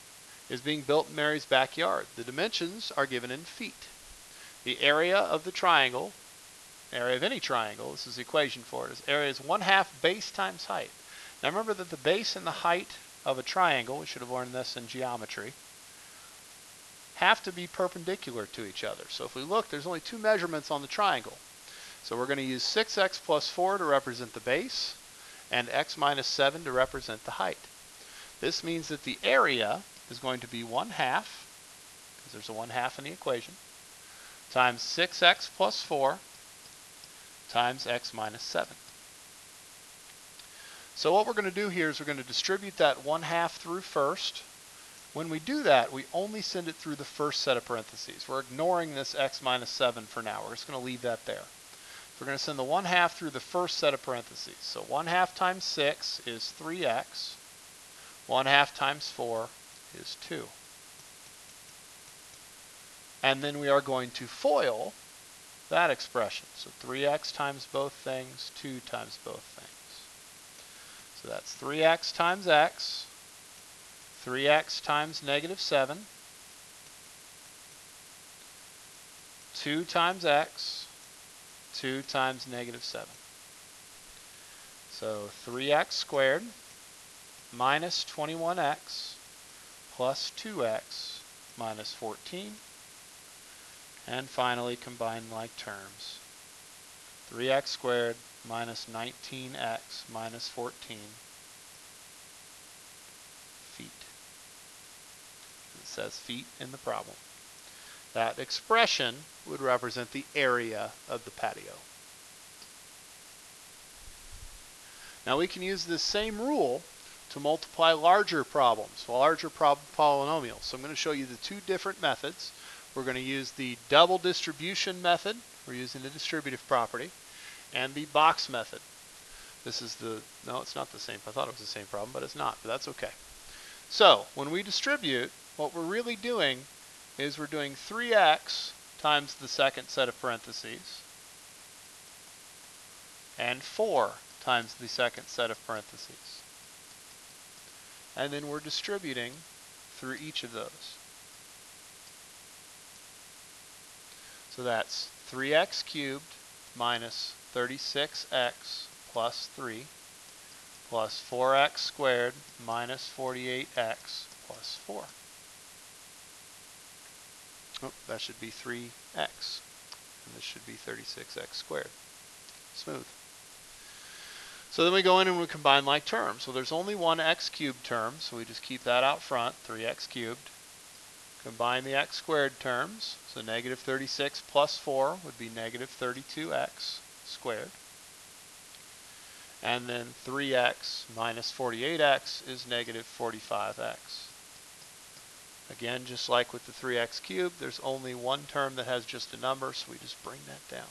is being built in Mary's backyard. The dimensions are given in feet. The area of the triangle, area of any triangle, this is the equation for it, is area is 1/2 base times height. Now remember that the base and the height of a triangle, we should have learned this in geometry, have to be perpendicular to each other. So if we look, there's only two measurements on the triangle. So we're going to use 6x plus 4 to represent the base and x minus 7 to represent the height. This means that the area is going to be 1/2, because there's a 1/2 in the equation, times 6x plus 4 times x minus 7. So what we're going to do here is we're going to distribute that 1/2 through first. When we do that, we only send it through the first set of parentheses. We're ignoring this x minus 7 for now. We're just going to leave that there. We're going to send the 1/2 through the first set of parentheses. So 1/2 times 6 is 3x. 1/2 times 4 is 2. And then we are going to FOIL that expression. So 3x times both things, 2 times both things. So that's 3x times x, 3x times negative 7, 2 times x, 2 times negative 7. So 3x squared minus 21x plus 2x minus 14. And finally, combine like terms. 3x squared minus 19x minus 14 feet. It says feet in the problem. That expression would represent the area of the patio. Now we can use this same rule to multiply larger problems, larger polynomials. So I'm going to show you the two different methods. We're going to use the double distribution method. We're using the distributive property. And the box method. This is the, no, it's not the same. I thought it was the same problem, but it's not, but that's okay. So when we distribute, what we're really doing is we're doing 3x times the second set of parentheses and 4 times the second set of parentheses. And then we're distributing through each of those. So that's 3x cubed minus 36x plus 3 plus 4x squared minus 48x plus 4. Oh, that should be 3x. And this should be 36x squared. Smooth. So then we go in and we combine like terms. So there's only one x cubed term, so we just keep that out front, 3x cubed. Combine the x squared terms, so negative 36 plus 4 would be negative 32x squared. And then 3x minus 48x is negative 45x. Again, just like with the 3x cubed, there's only one term that has just a number, so we just bring that down.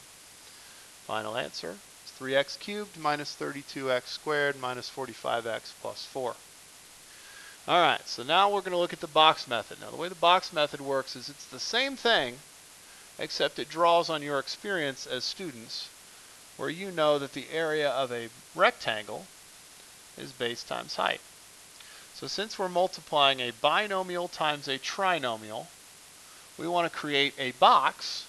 Final answer is 3x cubed minus 32x squared minus 45x plus 4. All right, so now we're going to look at the box method. Now, the way the box method works is it's the same thing, except it draws on your experience as students, where you know that the area of a rectangle is base times height. So since we're multiplying a binomial times a trinomial, we want to create a box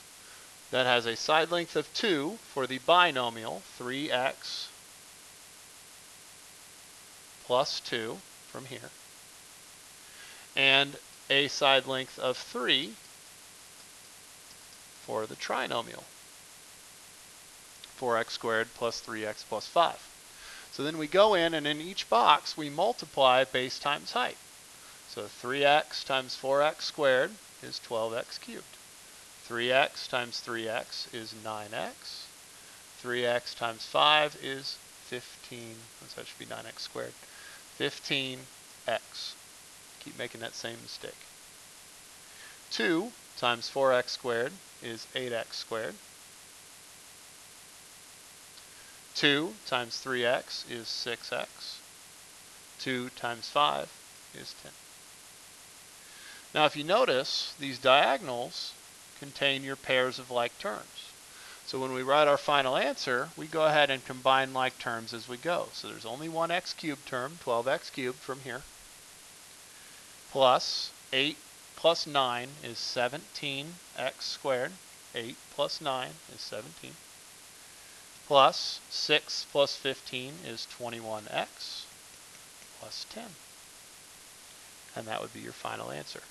that has a side length of 2 for the binomial, 3x plus 2 from here, and a side length of 3 for the trinomial, 4x squared plus 3x plus 5. So then we go in, and in each box we multiply base times height. So 3x times 4x squared is 12x cubed. 3x times 3x is 9x. 3x times 5 is 15. That should be 9x squared. 15x. Keep making that same mistake. 2 times 4x squared is 8x squared. 2 times 3x is 6x. 2 times 5 is 10. Now if you notice, these diagonals contain your pairs of like terms. So when we write our final answer, we go ahead and combine like terms as we go. So there's only one x cubed term, 12x cubed from here, plus 8 plus 9 is 17x squared. 8 plus 9 is 17. Plus 6 plus 15 is 21x plus 10. And that would be your final answer.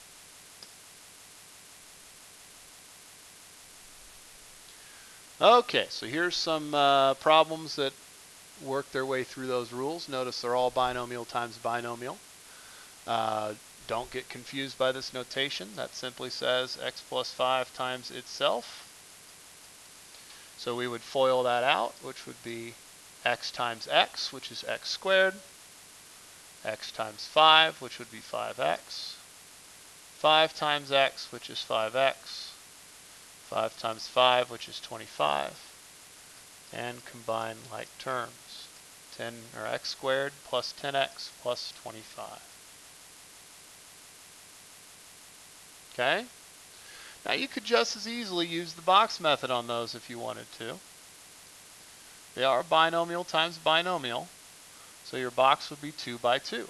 Okay, so here's some problems that work their way through those rules. Notice they're all binomial times binomial. Don't get confused by this notation. That simply says x plus 5 times itself. So we would FOIL that out, which would be x times x, which is x squared, x times 5, which would be 5x, 5 times x, which is 5x, 5 times 5, which is 25, and combine like terms. 10 or x squared plus 10x plus 25. Okay? Now you could just as easily use the box method on those if you wanted to. They are binomial times binomial, so your box would be 2 by 2.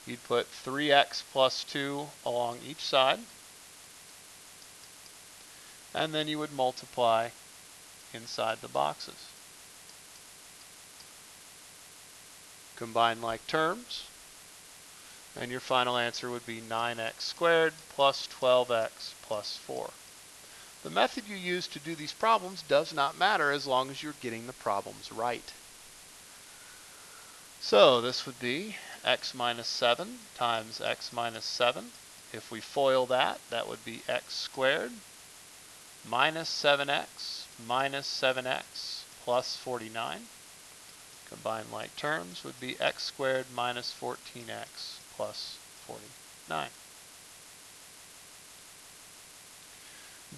You'd put 3x plus 2 along each side, and then you would multiply inside the boxes. Combine like terms, and your final answer would be 9x squared plus 12x plus 4. The method you use to do these problems does not matter as long as you're getting the problems right. So this would be x minus 7 times x minus 7. If we FOIL that, that would be x squared minus 7x minus 7x plus 49. Combine like terms would be x squared minus 14x plus 49.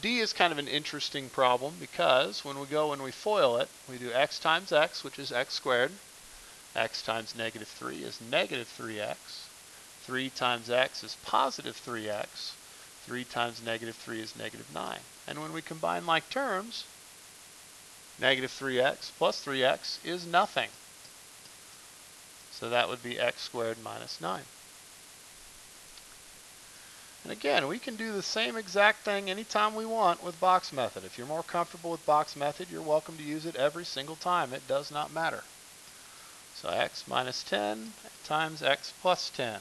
D is kind of an interesting problem because when we FOIL it, we do x times x, which is x squared. X times negative 3 is negative 3x. 3 times x is positive 3x. 3 times negative 3 is negative 9. And when we combine like terms, negative 3x plus 3x is nothing. So that would be x squared minus 9. And again, we can do the same exact thing anytime we want with box method. If you're more comfortable with box method, you're welcome to use it every single time. It does not matter. So x minus 10 times x plus 10.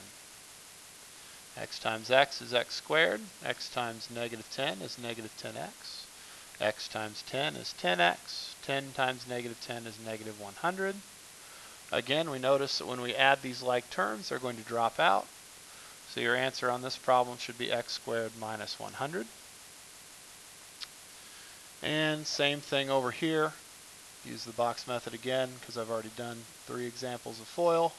X times x is x squared. X times negative 10 is negative 10x. X times 10 is 10x. 10 times negative 10 is negative 100. Again, we notice that when we add these like terms, they're going to drop out. So your answer on this problem should be x squared minus 100. And same thing over here. Use the box method again because I've already done 3 examples of FOIL.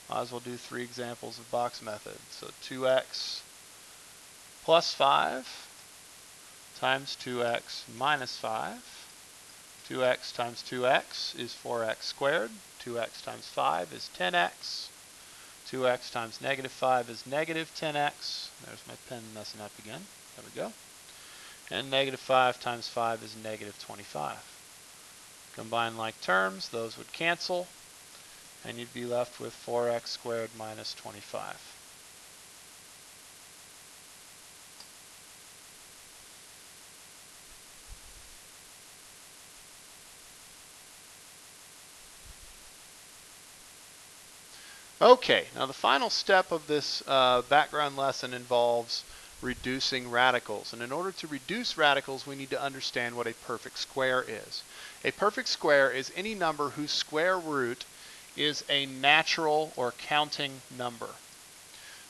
Might as well do 3 examples of box method. So 2x plus 5 times 2x minus 5. 2x times 2x is 4x squared. 2x times 5 is 10x. 2x times negative 5 is negative 10x. There's my pen messing up again. There we go. And negative 5 times 5 is negative 25. Combine like terms, those would cancel, and you'd be left with 4x squared minus 25. Okay, now the final step of this background lesson involves reducing radicals. And in order to reduce radicals, we need to understand what a perfect square is. A perfect square is any number whose square root is a natural or counting number.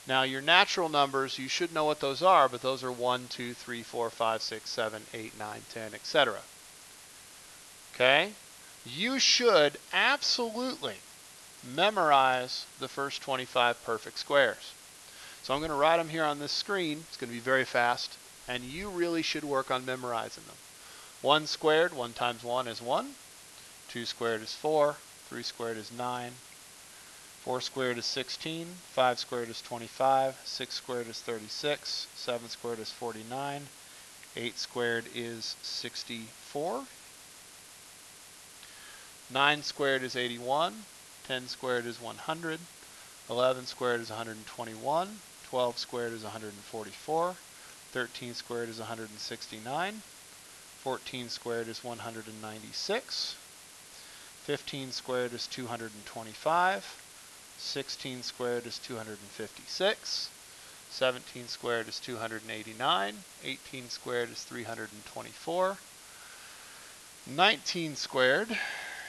Now your natural numbers, you should know what those are, but those are 1, 2, 3, 4, 5, 6, 7, 8, 9, 10, etc. Okay? You should absolutely memorize the first 25 perfect squares. So I'm going to write them here on this screen. It's going to be very fast, and you really should work on memorizing them. 1 squared, 1 times 1 is 1. 2 squared is 4. 3 squared is 9. 4 squared is 16. 5 squared is 25. 6 squared is 36. 7 squared is 49. 8 squared is 64. 9 squared is 81. 10 squared is 100. 11 squared is 121. 12 squared is 144. 13 squared is 169. 14 squared is 196. 15 squared is 225. 16 squared is 256. 17 squared is 289. 18 squared is 324. 19 squared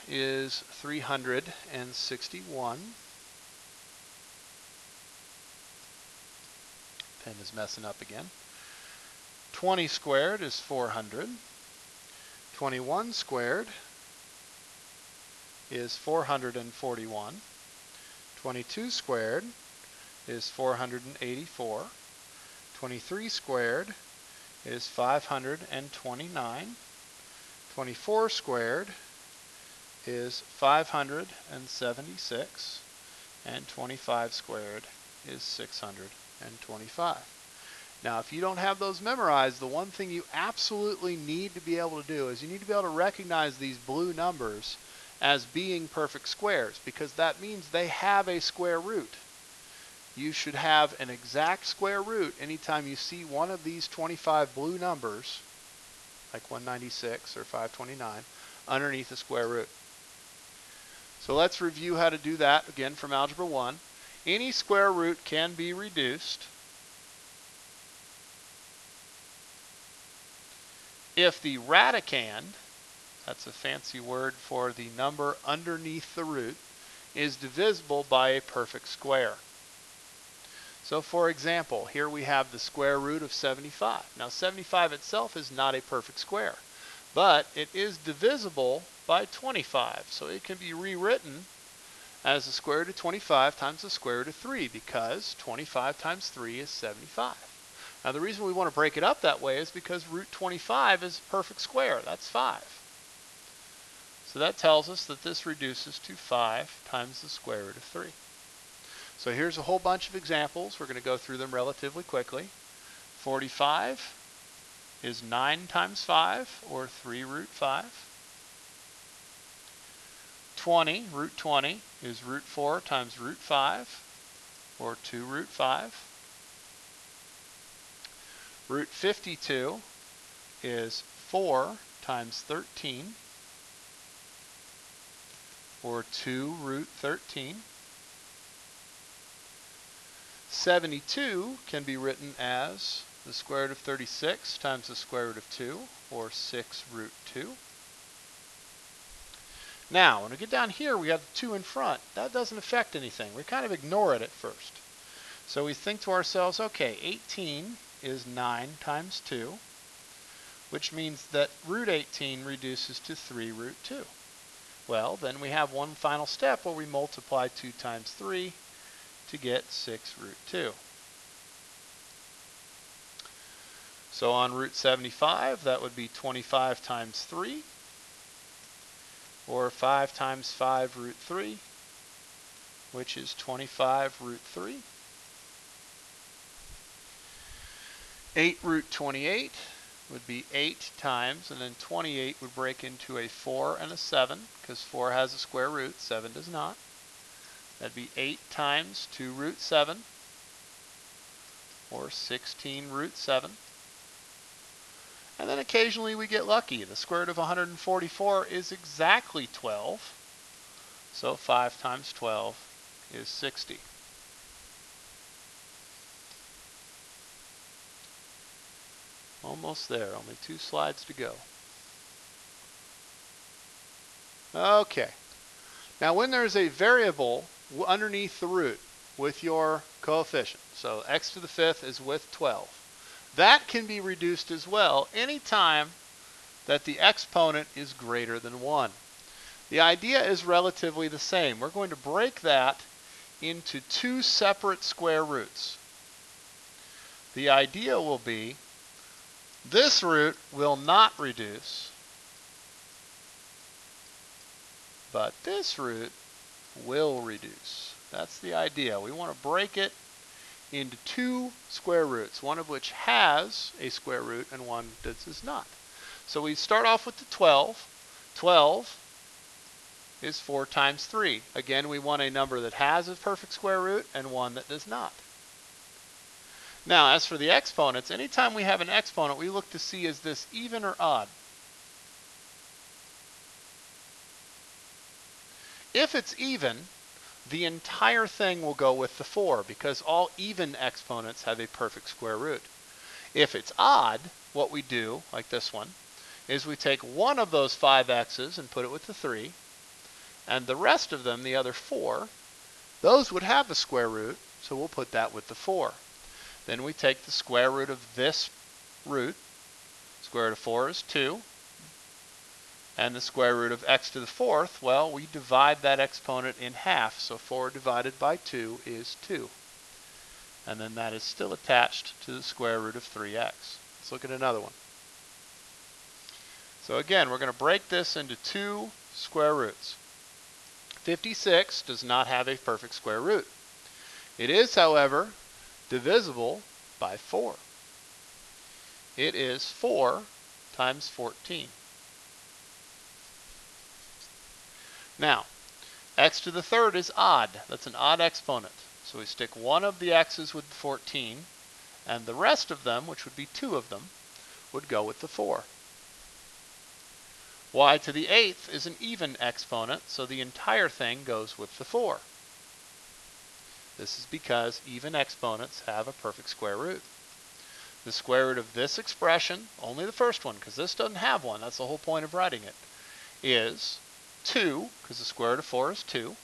is 361. Pen is messing up again. 20 squared is 400. 21 squared is 441. 22 squared is 484. 23 squared is 529. 24 squared is 576. And 25 squared is 625. Now, if you don't have those memorized, the one thing you absolutely need to be able to do is you need to be able to recognize these blue numbers as being perfect squares, because that means they have a square root. You should have an exact square root anytime you see one of these 25 blue numbers, like 196 or 529, underneath a square root. So let's review how to do that again from Algebra 1. Any square root can be reduced if the radicand, that's a fancy word for the number underneath the root, is divisible by a perfect square. So for example, here we have the square root of 75. Now 75 itself is not a perfect square, but it is divisible by 25. So it can be rewritten as the square root of 25 times the square root of 3, because 25 times 3 is 75. Now the reason we want to break it up that way is because root 25 is a perfect square. That's 5. So that tells us that this reduces to 5 times the square root of 3. So here's a whole bunch of examples. We're going to go through them relatively quickly. 45 is 9 times 5, or 3 root 5. 20, root 20, is root 4 times root 5, or 2 root 5. Root 52 is 4 times 13, or 2 root 13. 72 can be written as the square root of 36 times the square root of 2, or 6 root 2. Now, when we get down here, we have the 2 in front. That doesn't affect anything. We kind of ignore it at first. So we think to ourselves, okay, 18 is 9 times 2, which means that root 18 reduces to 3 root 2. Well, then we have one final step where we multiply 2 times 3 to get 6 root 2. So on root 75, that would be 25 times 3, or 5 times 5 root 3, which is 25 root 3. 8 root 28 would be 8 times, and then 28 would break into a 4 and a 7, because 4 has a square root, 7 does not. That'd be 8 times 2 root 7, or 16 root 7. And then occasionally we get lucky. The square root of 144 is exactly 12. So 5 times 12 is 60. Almost there. Only 2 slides to go. Okay. Now when there's a variable underneath the root with your coefficient, so x to the 5th is with 12, that can be reduced as well anytime that the exponent is greater than 1. The idea is relatively the same. We're going to break that into two separate square roots. The idea will be this root will not reduce, but this root will reduce. That's the idea. We want to break it into two square roots, one of which has a square root and one that does not. So we start off with the 12. 12 is 4 times 3. Again, we want a number that has a perfect square root and one that does not. Now, as for the exponents, anytime we have an exponent, we look to see is this even or odd. If it's even, the entire thing will go with the 4 because all even exponents have a perfect square root. If it's odd, what we do, like this one, is we take one of those 5x's and put it with the 3, and the rest of them, the other 4, those would have a square root, so we'll put that with the 4. Then we take the square root of this root, square root of 4 is 2, and the square root of x to the 4th, well, we divide that exponent in half, so 4 divided by 2 is 2. And then that is still attached to the square root of 3x. Let's look at another one. So again, we're going to break this into two square roots. 56 does not have a perfect square root. It is, however, divisible by 4. It is 4 times 14. Now, x to the 3rd is odd. That's an odd exponent. So we stick one of the x's with the 14, and the rest of them, which would be 2 of them, would go with the 4. Y to the 8th is an even exponent, so the entire thing goes with the 4. This is because even exponents have a perfect square root. The square root of this expression, only the first one, because this doesn't have one, that's the whole point of writing it, is 2, because the square root of 4 is 2.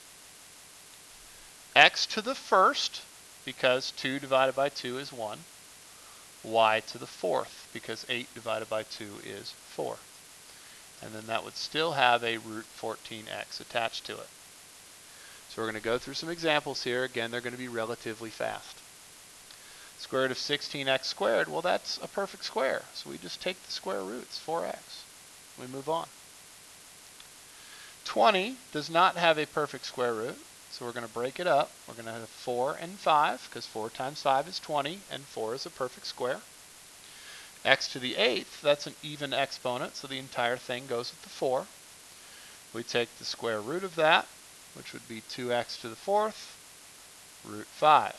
X to the 1st, because 2 divided by 2 is 1. Y to the 4th, because 8 divided by 2 is 4. And then that would still have a root 14x attached to it. So we're going to go through some examples here. Again, they're going to be relatively fast. Square root of 16x squared, well, that's a perfect square. So we just take the square roots, 4x. We move on. 20 does not have a perfect square root, so we're going to break it up. We're going to have 4 and 5, because 4 times 5 is 20, and 4 is a perfect square. X to the 8th, that's an even exponent, so the entire thing goes with the 4. We take the square root of that, which would be 2x to the 4th, root 5.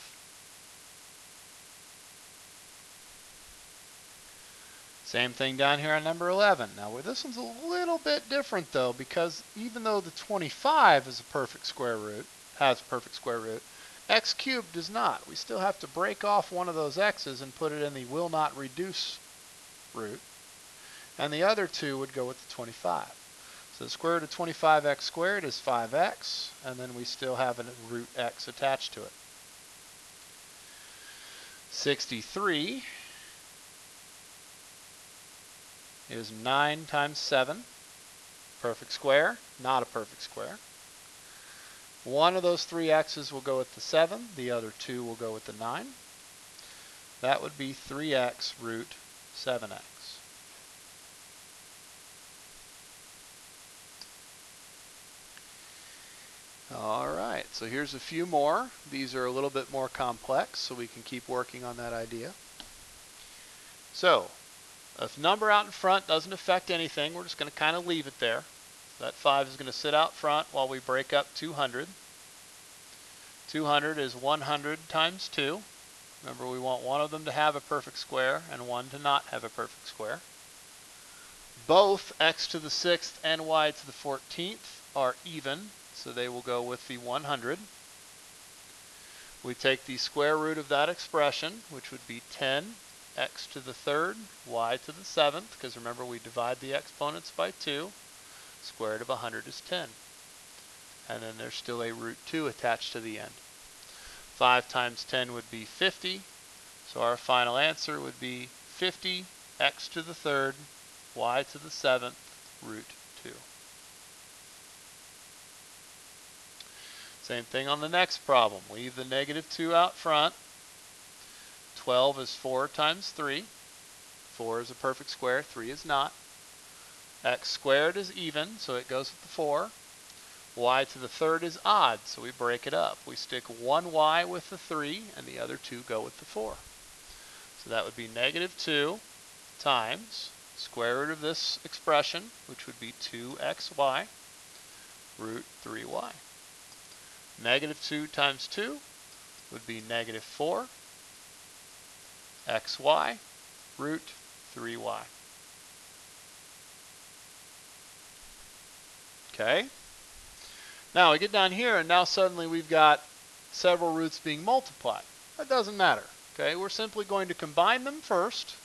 Same thing down here on number 11. Now, this one's a little bit different, though, because even though the 25 is a perfect square root, has a perfect square root, x cubed does not. We still have to break off one of those x's and put it in the will not reduce root, and the other two would go with the 25. So the square root of 25x squared is 5x, and then we still have a root x attached to it. 63 is 9 times 7. Perfect square, not a perfect square. One of those three x's will go with the 7, the other two will go with the 9. That would be 3x root 7x. All right, so here's a few more. These are a little bit more complex, so we can keep working on that idea. So, if number out in front doesn't affect anything, we're just going to kind of leave it there. That 5 is going to sit out front while we break up 200. 200 is 100 times 2. Remember, we want one of them to have a perfect square and one to not have a perfect square. Both x to the 6th and y to the 14th are even, so they will go with the 100. We take the square root of that expression, which would be 10 x to the 3rd, y to the 7th, because remember we divide the exponents by 2. Square root of 100 is 10. And then there's still a root 2 attached to the end. 5 times 10 would be 50, so our final answer would be 50 x to the 3rd, y to the 7th root 2. Same thing on the next problem. Leave the negative 2 out front. 12 is 4 times 3. 4 is a perfect square, 3 is not. X squared is even, so it goes with the 4. Y to the 3rd is odd, so we break it up. We stick one y with the 3, and the other two go with the 4. So that would be negative 2 times square root of this expression, which would be 2xy, root 3y. Negative 2 times 2 would be negative 4 xy, root 3y. Okay? Now we get down here, and now suddenly we've got several roots being multiplied. That doesn't matter. Okay? We're simply going to combine them first,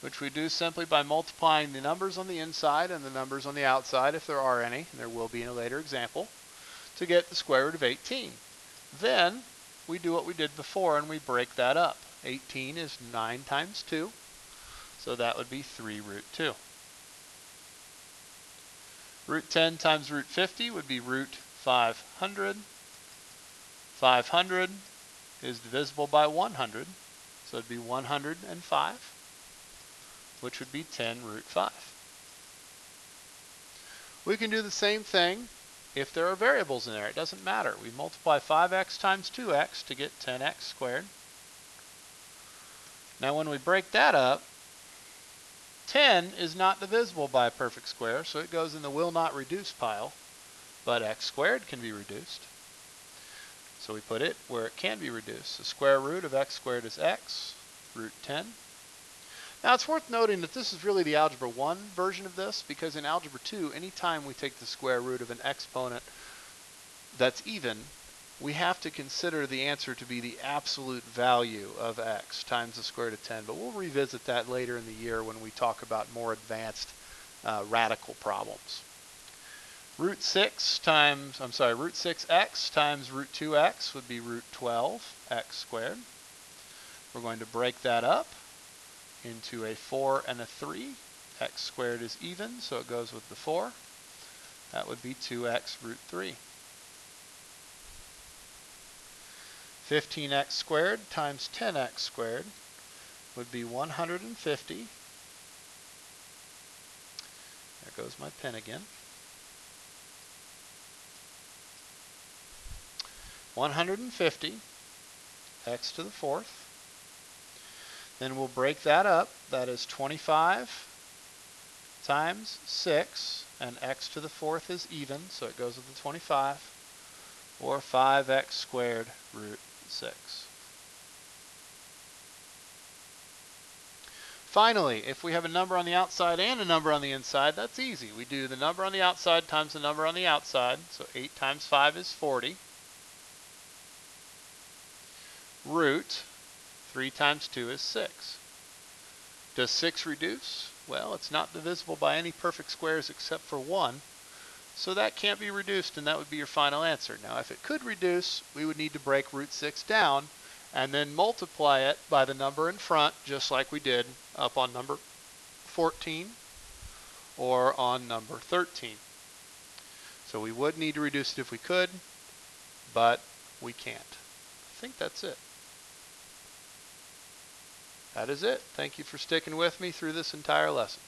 which we do simply by multiplying the numbers on the inside and the numbers on the outside, if there are any, and there will be in a later example, to get the square root of 18. Then we do what we did before, and we break that up. 18 is 9 times 2, so that would be 3 root 2. Root 10 times root 50 would be root 500. 500 is divisible by 100, so it would be 105, which would be 10 root 5. We can do the same thing if there are variables in there. It doesn't matter. We multiply 5x times 2x to get 10x squared. Now when we break that up, 10 is not divisible by a perfect square, so it goes in the will not reduce pile, but x squared can be reduced. So we put it where it can be reduced. The square root of x squared is x, root 10. Now it's worth noting that this is really the Algebra 1 version of this, because in Algebra 2, anytime we take the square root of an exponent that's even, we have to consider the answer to be the absolute value of x times the square root of 10. But we'll revisit that later in the year when we talk about more advanced radical problems. Root 6x times root 2x would be root 12x squared. We're going to break that up into a 4 and a 3. X squared is even, so it goes with the 4. That would be 2x root 3. 15x squared times 10x squared would be 150. There goes my pen again. 150, x to the 4th. Then we'll break that up. That is 25 times 6, and x to the 4th is even, so it goes with the 25, or 5x squared root 6. Finally, if we have a number on the outside and a number on the inside, that's easy. We do the number on the outside times the number on the outside, so 8 times 5 is 40. Root 3 times 2 is 6. Does 6 reduce? Well, it's not divisible by any perfect squares except for 1, so that can't be reduced, and that would be your final answer. Now, if it could reduce, we would need to break root 6 down and then multiply it by the number in front, just like we did up on number 14 or on number 13. So we would need to reduce it if we could, but we can't. I think that's it. That is it. Thank you for sticking with me through this entire lesson.